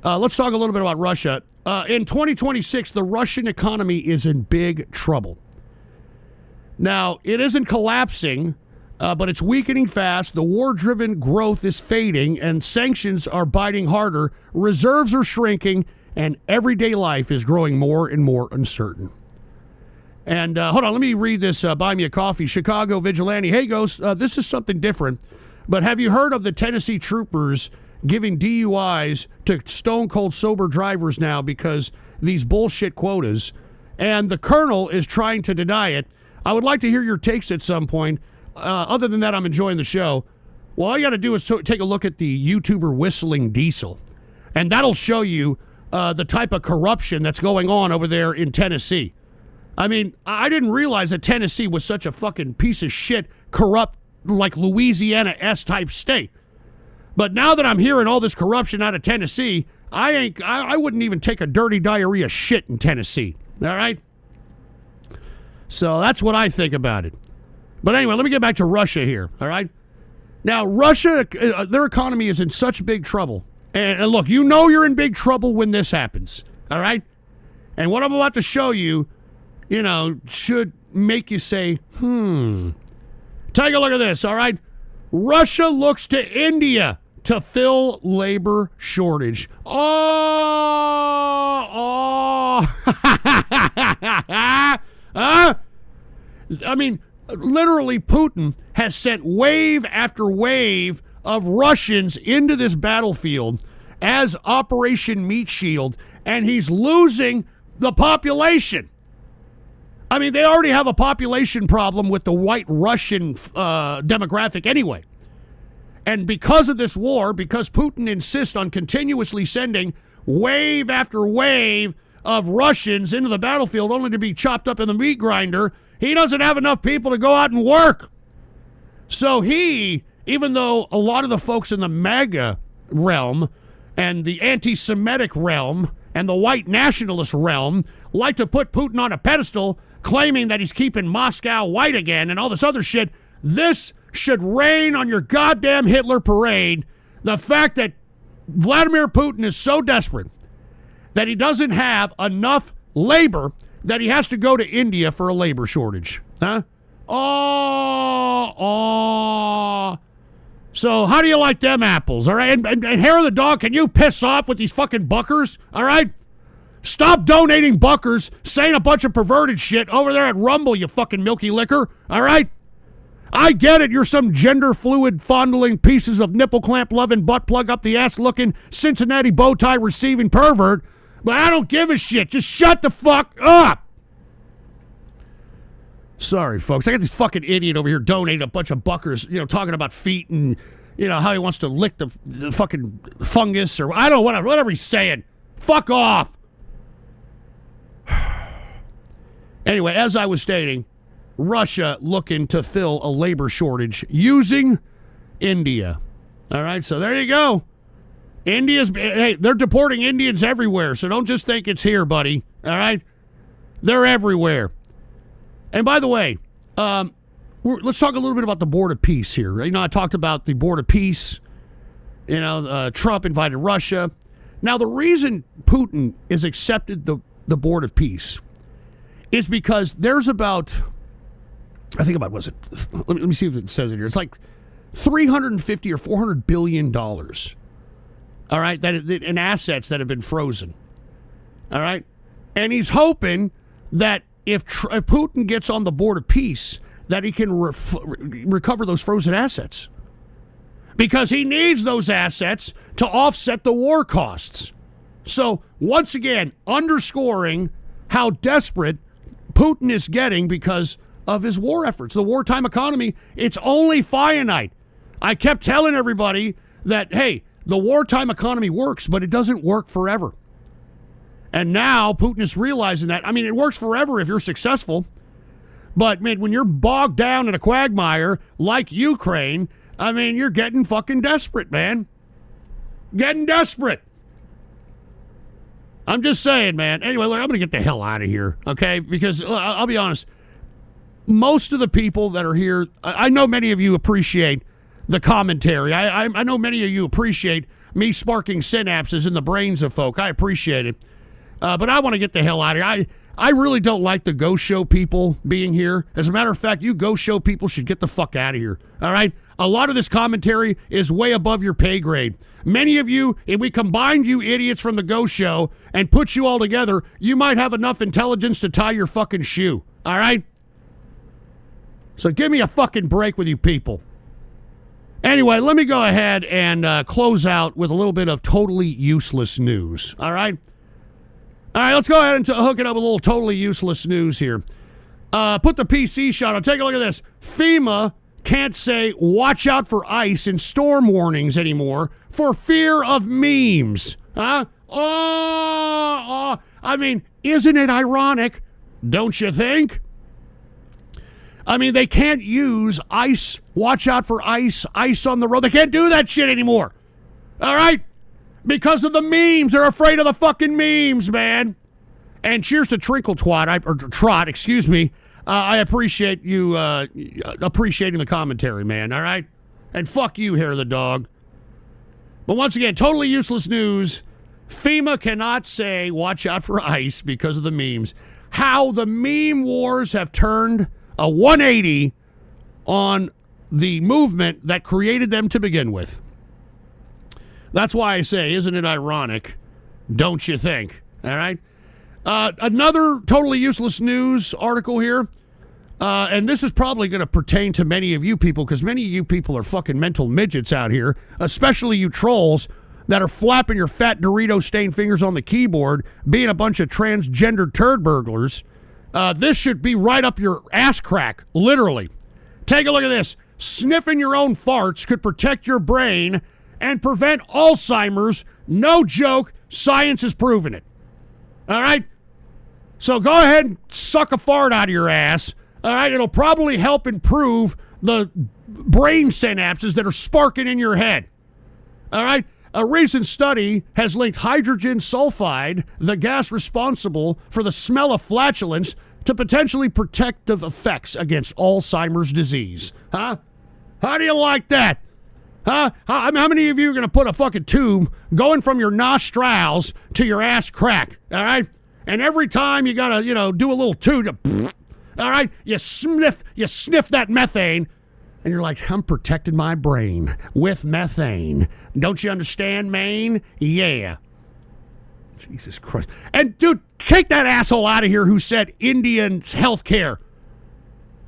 Let's talk a little bit about Russia. In 2026, the Russian economy is in big trouble. Now, it isn't collapsing, but it's weakening fast. The war-driven growth is fading, and sanctions are biting harder. Reserves are shrinking, and everyday life is growing more and more uncertain. And hold on, let me read this. Buy me a coffee. Chicago Vigilante. Hey, Ghost, this is something different. But have you heard of the Tennessee troopers giving DUIs to stone-cold sober drivers now because these bullshit quotas? And the colonel is trying to deny it. I would like to hear your takes at some point. Other than that, I'm enjoying the show. Well, all you got to do is take a look at the YouTuber Whistling Diesel. And that'll show you the type of corruption that's going on over there in Tennessee. I mean, I didn't realize that Tennessee was such a fucking piece of shit, corrupt, like Louisiana-esque type state. But now that I'm hearing all this corruption out of Tennessee, I wouldn't even take a dirty diarrhea shit in Tennessee. All right? So that's what I think about it. But anyway, let me get back to Russia here, all right? Now, Russia, their economy is in such big trouble. And look, you know you're in big trouble when this happens, all right? And what I'm about to show you, should make you say, Take a look at this, all right? Russia looks to India to fill labor shortage. I mean, literally, Putin has sent wave after wave of Russians into this battlefield as Operation Meat Shield, and he's losing the population. I mean, they already have a population problem with the white Russian demographic anyway. And because of this war, because Putin insists on continuously sending wave after wave of Russians into the battlefield only to be chopped up in the meat grinder, he doesn't have enough people to go out and work. So he, even though a lot of the folks in the MAGA realm and the anti-Semitic realm and the white nationalist realm like to put Putin on a pedestal, claiming that he's keeping Moscow white again and all this other shit, this should rain on your goddamn Hitler parade. The fact that Vladimir Putin is so desperate that he doesn't have enough labor that he has to go to India for a labor shortage. Huh? So how do you like them apples, all right? And Hair of the Dog, can you piss off with these fucking buckers, all right? Stop donating buckers, saying a bunch of perverted shit over there at Rumble, you fucking milky liquor, all right? I get it, you're some gender fluid fondling pieces of nipple clamp loving butt plug up the ass looking Cincinnati bow tie receiving pervert, but I don't give a shit. Just shut the fuck up. Sorry, folks. I got this fucking idiot over here donating a bunch of buckers, talking about feet and, how he wants to lick the fucking fungus or I don't know, whatever he's saying. Fuck off. Anyway, as I was stating, Russia looking to fill a labor shortage using India. All right, so there you go. They're deporting Indians everywhere, so don't just think it's here, buddy. All right? They're everywhere. And by the way, let's talk a little bit about the Board of Peace here. I talked about the Board of Peace. Trump invited Russia. Now, the reason Putin has accepted the Board of Peace is because there's about, let me see if it says it here. It's like $350 or $400 billion, all right, in assets that have been frozen, all right? And he's hoping that if Putin gets on the Board of Peace, that he can recover those frozen assets. Because he needs those assets to offset the war costs. So, once again, underscoring how desperate Putin is getting because of his war efforts. The wartime economy, it's only finite. I kept telling everybody that, hey, the wartime economy works, but it doesn't work forever. And now Putin is realizing that. I mean, it works forever if you're successful. But, man, when you're bogged down in a quagmire like Ukraine, I mean, you're getting fucking desperate, man. Getting desperate. I'm just saying, man. Anyway, look, I'm going to get the hell out of here, okay? Because I'll be honest, most of the people that are here, I know many of you appreciate the commentary. I know many of you appreciate me sparking synapses in the brains of folk. I appreciate it. But I want to get the hell out of here. I really don't like the Ghost Show people being here. As a matter of fact, you Ghost Show people should get the fuck out of here, all right? A lot of this commentary is way above your pay grade. Many of you, if we combined you idiots from the Ghost Show and put you all together, you might have enough intelligence to tie your fucking shoe, all right? So give me a fucking break with you people. Anyway, let me go ahead and close out with a little bit of totally useless news, all right? All right, let's go ahead and hook it up with a little totally useless news here. Put the PC shot on. Take a look at this. FEMA can't say watch out for ice in storm warnings anymore for fear of memes. Huh? I mean, isn't it ironic? Don't you think? I mean, they can't use ice, watch out for ice on the road. They can't do that shit anymore. All right? Because of the memes. They're afraid of the fucking memes, man. And cheers to Trinkle Twat, or Trot, excuse me. I appreciate you appreciating the commentary, man, all right? And fuck you, Hair of the Dog. But once again, totally useless news. FEMA cannot say, watch out for ICE because of the memes. How the meme wars have turned a 180 on the movement that created them to begin with. That's why I say, isn't it ironic? Don't you think? All right? Another totally useless news article here. And this is probably going to pertain to many of you people, because many of you people are fucking mental midgets out here, especially you trolls that are flapping your fat Dorito-stained fingers on the keyboard, being a bunch of transgender turd burglars. This should be right up your ass crack, literally. Take a look at this. Sniffing your own farts could protect your brain and prevent Alzheimer's. No joke. Science has proven it. All right? So go ahead and suck a fart out of your ass. All right? It'll probably help improve the brain synapses that are sparking in your head. All right? A recent study has linked hydrogen sulfide, the gas responsible for the smell of flatulence, to potentially protective effects against Alzheimer's disease. Huh? How do you like that? Huh? How many of you are going to put a fucking tube going from your nostrils to your ass crack? All right? And every time you got to, do a little tube, all right? You sniff that methane, and you're like, I'm protecting my brain with methane. Don't you understand, Maine? Yeah. Jesus Christ. And, dude, kick that asshole out of here who said Indians' health care.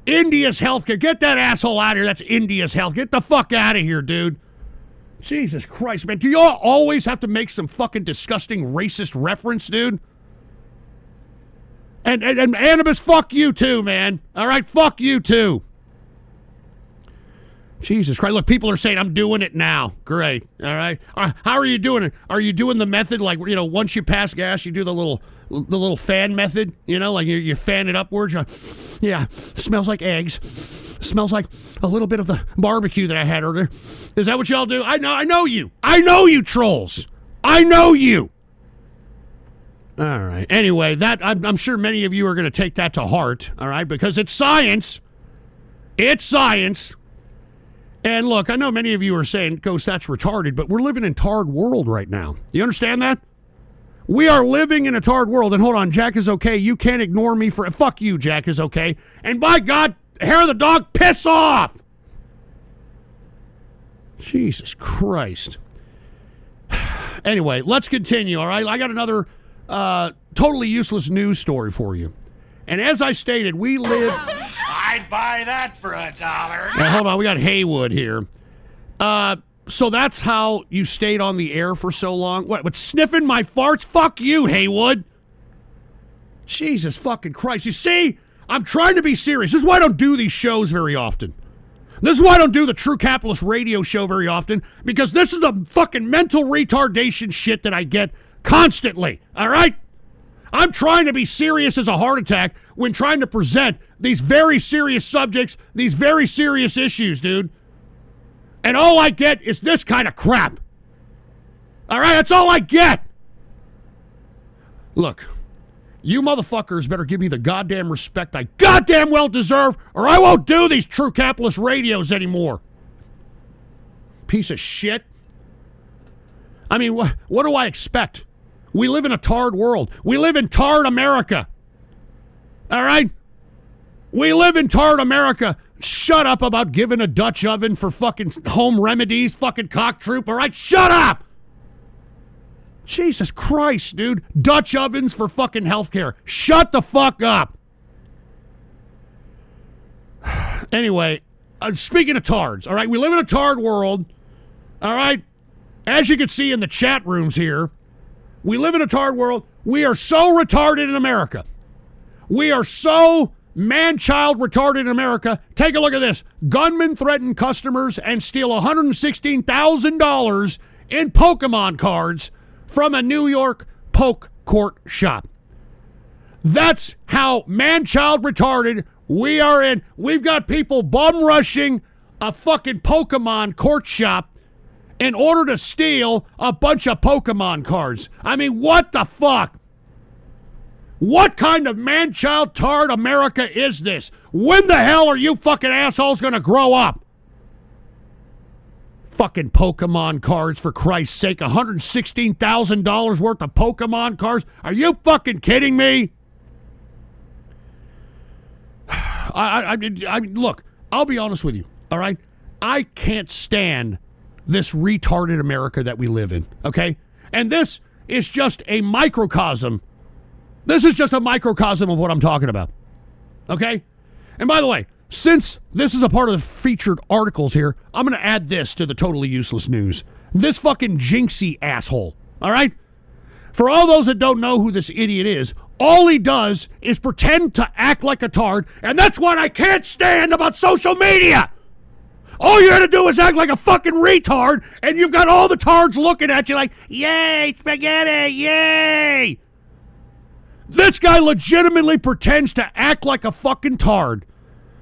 India's health care. Get that asshole out of here. That's India's health. Get the fuck out of here, dude. Jesus Christ, man. Do you all always have to make some fucking disgusting racist reference, dude? And Annabis, fuck you too, man. All right? Fuck you too. Jesus Christ. Look, people are saying, I'm doing it now. Great. All right. How are you doing it? Are you doing the method like, once you pass gas, you do the little fan method? Like you fan it upwards. Yeah. Smells like eggs. Smells like a little bit of the barbecue that I had earlier. Is that what y'all do? I know you. I know you trolls. I know you. All right. Anyway, I'm sure many of you are going to take that to heart. All right. Because it's science. It's science. And look, I know many of you are saying, Ghost, that's retarded, but we're living in tarred world right now. You understand that? We are living in a tarred world. And hold on, Jack is okay. You can't ignore me for... Fuck you, Jack is okay. And by God, Hair of the Dog, piss off! Jesus Christ. Anyway, let's continue, all right? I got another totally useless news story for you. And as I stated, we live... I'd buy that for $1. Now, hold on, we got Haywood here. So that's how you stayed on the air for so long? What, with sniffing my farts? Fuck you, Haywood. Jesus fucking Christ. You see, I'm trying to be serious. This is why I don't do these shows very often. This is why I don't do the True Capitalist radio show very often, because this is the fucking mental retardation shit that I get constantly, all right? I'm trying to be serious as a heart attack when trying to present these very serious subjects, these very serious issues, dude. And all I get is this kind of crap. All right, that's all I get. Look, you motherfuckers better give me the goddamn respect I goddamn well deserve, or I won't do these True Capitalist radios anymore. Piece of shit. I mean, what do I expect? We live in a tarred world. We live in tarred America. All right? We live in tarred America. Shut up about giving a Dutch oven for fucking home remedies, fucking cock troop, all right? Shut up! Jesus Christ, dude. Dutch ovens for fucking healthcare. Shut the fuck up! Anyway, speaking of tards, all right? We live in a tarred world, all right? As you can see in the chat rooms here, we live in a tarred world. We are so retarded in America. We are so man-child retarded in America. Take a look at this. Gunmen threaten customers and steal $116,000 in Pokemon cards from a New York poke court shop. That's how man-child retarded we are in. We've got people bum rushing a fucking Pokemon court shop in order to steal a bunch of Pokemon cards. I mean, what the fuck? What kind of man-child tard America is this? When the hell are you fucking assholes going to grow up? Fucking Pokemon cards, for Christ's sake. $116,000 worth of Pokemon cards? Are you fucking kidding me? Look, I'll be honest with you, all right? I can't stand this retarded America that we live in, okay? And this is just a microcosm. This is just a microcosm of what I'm talking about, okay? And by the way, since this is a part of the featured articles here, I'm going to add this to the totally useless news. This fucking jinxie asshole, all right? For all those that don't know who this idiot is, all he does is pretend to act like a tard, and that's what I can't stand about social media. All you gotta do is act like a fucking retard, and you've got all the tards looking at you like, yay, spaghetti, yay. This guy legitimately pretends to act like a fucking tard.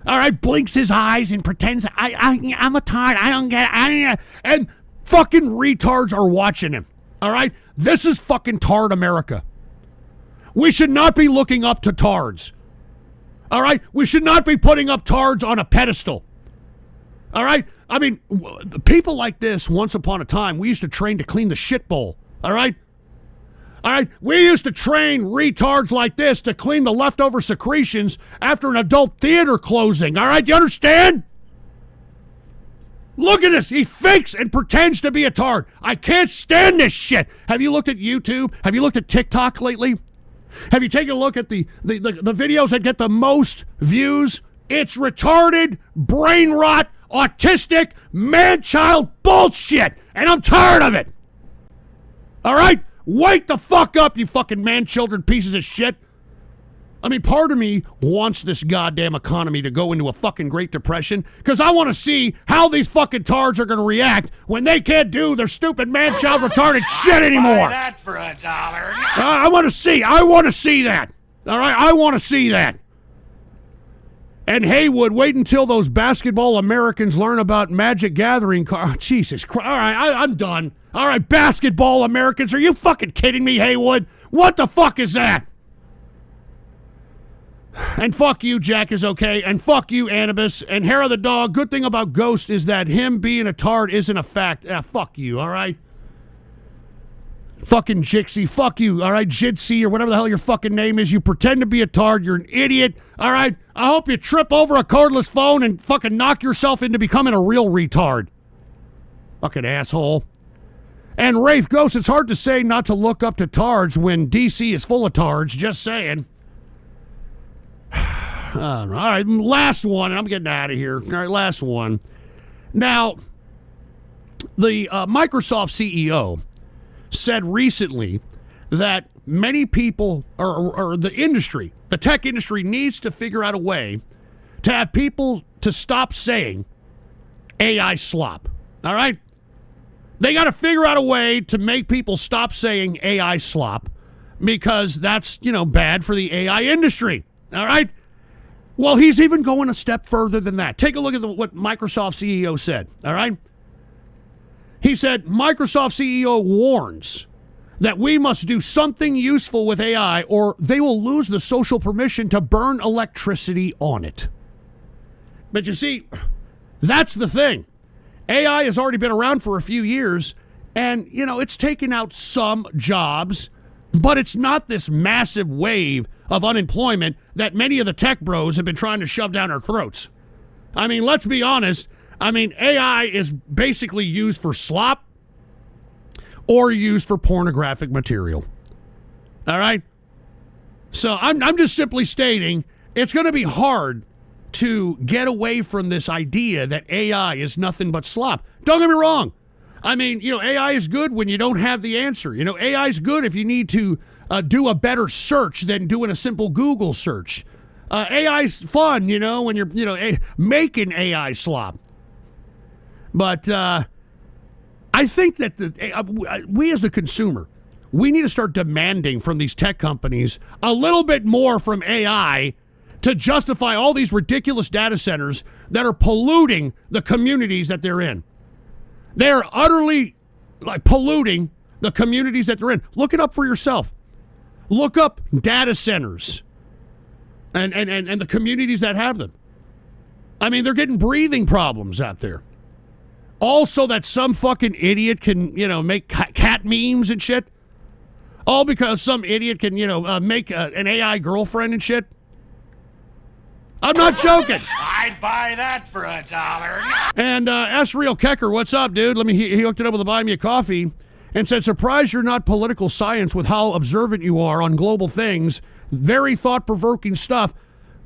All right, blinks his eyes and pretends, I'm a tard, I don't get it, and fucking retards are watching him. All right, this is fucking tard America. We should not be looking up to tards. All right, we should not be putting up tards on a pedestal. All right, I mean, people like this, once upon a time, we used to train to clean the shit bowl. All right? All right, we used to train retards like this to clean the leftover secretions after an adult theater closing. All right, you understand? Look at this. He fakes and pretends to be a tard. I can't stand this shit. Have you looked at YouTube? Have you looked at TikTok lately? Have you taken a look at the videos that get the most views? It's retarded, brain rot, autistic, man-child bullshit. And I'm tired of it. All right? Wake the fuck up, you fucking man-children pieces of shit. I mean, part of me wants this goddamn economy to go into a fucking Great Depression because I want to see how these fucking tards are going to react when they can't do their stupid man-child retarded shit anymore. Buy that for $1. I want to see that. All right, I want to see that. And Haywood, wait until those basketball Americans learn about Magic Gathering cards. Oh, Jesus Christ. All right, I'm done. All right, basketball Americans. Are you fucking kidding me, Haywood? What the fuck is that? And fuck you, Jack is okay. And fuck you, Anubis. And Hair of the Dog. Good thing about Ghost is that him being a tard isn't a fact. Fuck you, all right? Fucking Jixie. Fuck you, all right? Jitsi or whatever the hell your fucking name is. You pretend to be a tard. You're an idiot, all right? I hope you trip over a cordless phone and fucking knock yourself into becoming a real retard. Fucking asshole. And Wraith Ghost, it's hard to say not to look up to tards when DC is full of tards. Just saying. All right, last one. I'm getting out of here. All right, last one. Now, the Microsoft CEO said recently that many people, or the industry, the tech industry, needs to figure out a way to have people to stop saying AI slop. All right? They got to figure out a way to make people stop saying AI slop because that's, bad for the AI industry. All right? Well, he's even going a step further than that. Take a look at what Microsoft CEO said, all right? He said, Microsoft CEO warns that we must do something useful with AI or they will lose the social permission to burn electricity on it. But you see, that's the thing. AI has already been around for a few years, and, it's taken out some jobs, but it's not this massive wave of unemployment that many of the tech bros have been trying to shove down our throats. I mean, let's be honest. I mean, AI is basically used for slop or used for pornographic material. All right? So I'm just simply stating it's going to be hard to get away from this idea that AI is nothing but slop. Don't get me wrong. I mean, AI is good when you don't have the answer. AI is good if you need to do a better search than doing a simple Google search. AI's fun, when you're, making AI slop. But I think that we as the consumer, we need to start demanding from these tech companies a little bit more from AI to justify all these ridiculous data centers that are polluting the communities that they're in. They're utterly polluting the communities that they're in. Look it up for yourself. Look up data centers and the communities that have them. I mean, they're getting breathing problems out there. Also, that some fucking idiot can, make cat memes and shit. All because some idiot can, make an AI girlfriend and shit. I'm not joking. I'd buy that for $1. And S. Real Kecker, what's up, dude? He hooked it up with a buy me a coffee and said, surprised you're not political science with how observant you are on global things. Very thought-provoking stuff.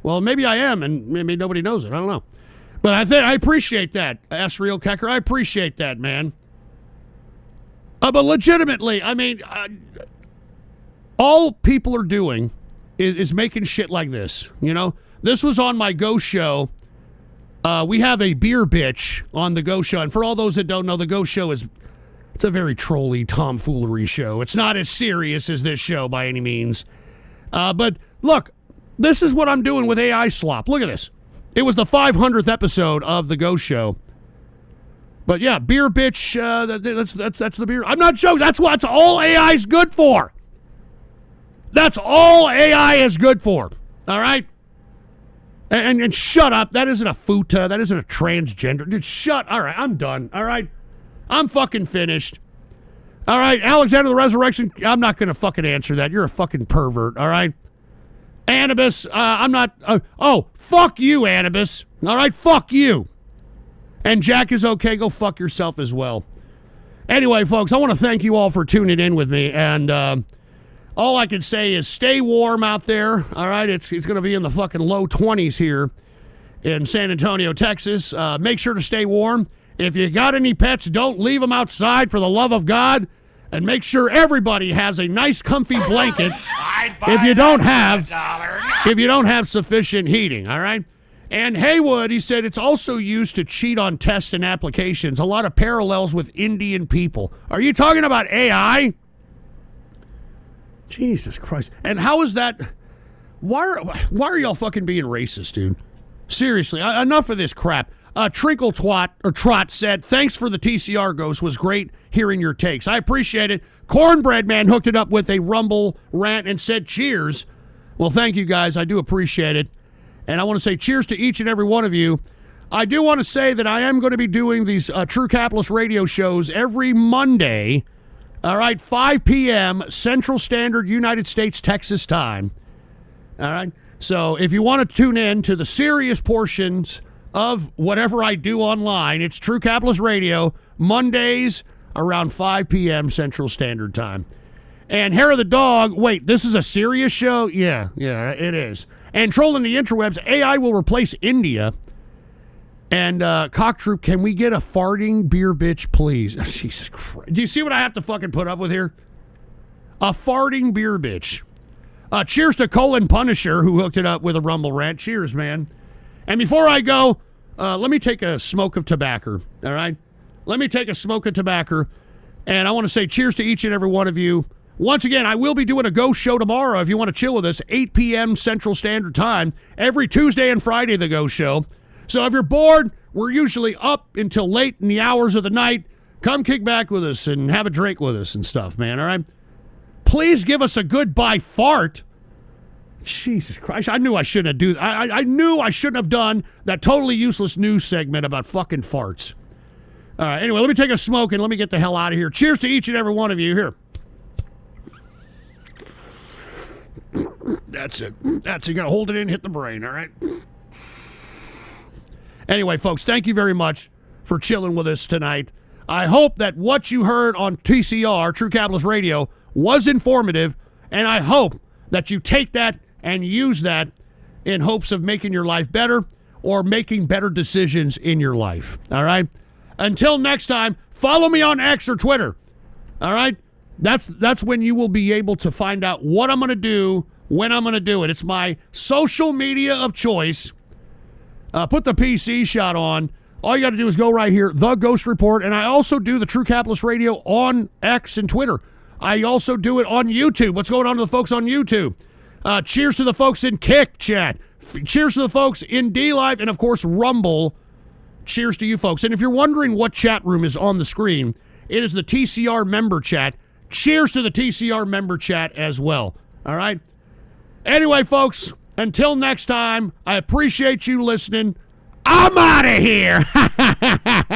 Well, maybe I am, and maybe nobody knows it. I don't know. But I appreciate that, S. Real Kecker. I appreciate that, man. But legitimately, I mean, all people are doing is making shit like this, This was on my Ghost show. We have a beer bitch on the Ghost show. And for all those that don't know, the Ghost show it's a very trolly, tomfoolery show. It's not as serious as this show by any means. But look, this is what I'm doing with AI slop. Look at this. It was the 500th episode of the Ghost show. But yeah, beer bitch, that's the beer. I'm not joking. That's what all AI is good for. That's all AI is good for. All right? And shut up. That isn't a futa. That isn't a transgender. Dude, shut. All right, I'm done. All right? I'm fucking finished. All right, Alexander the Resurrection, I'm not going to fucking answer that. You're a fucking pervert, all right? Anubis, I'm not. Fuck you, Anubis. All right, fuck you. And Jack is okay. Go fuck yourself as well. Anyway, folks, I want to thank you all for tuning in with me. And all I can say is stay warm out there. All right, it's going to be in the fucking low 20s here in San Antonio, Texas. Make sure to stay warm. If you got any pets, don't leave them outside for the love of God. And make sure everybody has a nice, comfy blanket if you don't have sufficient heating, all right? And Haywood, he said it's also used to cheat on tests and applications. A lot of parallels with Indian people. Are you talking about AI? Jesus Christ. And how is that? Why are y'all fucking being racist, dude? Seriously, enough of this crap. Trinkle Trot said, thanks for the TCR, Ghost. Was great hearing your takes. I appreciate it. Cornbread Man hooked it up with a Rumble rant and said cheers. Well, thank you, guys. I do appreciate it. And I want to say cheers to each and every one of you. I do want to say that I am going to be doing these True Capitalist radio shows every Monday, all right, 5 p.m. Central Standard United States, Texas time. All right? So if you want to tune in to the serious portions of whatever I do online, it's True Capitalist Radio, Mondays around 5 p.m. Central Standard Time. And Hair of the Dog, wait, this is a serious show? Yeah, it is. And Trolling the Interwebs, AI will replace India. And Cocktroop, can we get a farting beer bitch, please? Oh, Jesus Christ. Do you see what I have to fucking put up with here? A farting beer bitch. Cheers to Colin Punisher, who hooked it up with a Rumble rant. Cheers, man. And before I go, let me take a smoke of tobacco, all right? Let me take a smoke of tobacco. And I want to say cheers to each and every one of you. Once again, I will be doing a Ghost show tomorrow if you want to chill with us, 8 p.m. Central Standard Time, every Tuesday and Friday, the Ghost show. So if you're bored, we're usually up until late in the hours of the night. Come kick back with us and have a drink with us and stuff, man, all right? Please give us a goodbye fart. Jesus Christ, I knew I shouldn't have I knew I shouldn't have done that totally useless news segment about fucking farts. All right, anyway, let me take a smoke and let me get the hell out of here. Cheers to each and every one of you. Here. That's it. You got to hold it in, hit the brain, all right? Anyway, folks, thank you very much for chilling with us tonight. I hope that what you heard on TCR, True Capitalist Radio, was informative, and I hope that you take that and use that in hopes of making your life better or making better decisions in your life, all right? Until next time, follow me on X or Twitter, all right? That's when you will be able to find out what I'm going to do, when I'm going to do it. It's my social media of choice. Put the PC shot on. All you got to do is go right here, The Ghost Report, and I also do the True Capitalist Radio on X and Twitter. I also do it on YouTube. What's going on to the folks on YouTube? Cheers to the folks in Kick Chat. Cheers to the folks in D-Live, and, of course, Rumble. Cheers to you folks. And if you're wondering what chat room is on the screen, it is the TCR member chat. Cheers to the TCR member chat as well. All right? Anyway, folks, until next time, I appreciate you listening. I'm out of here.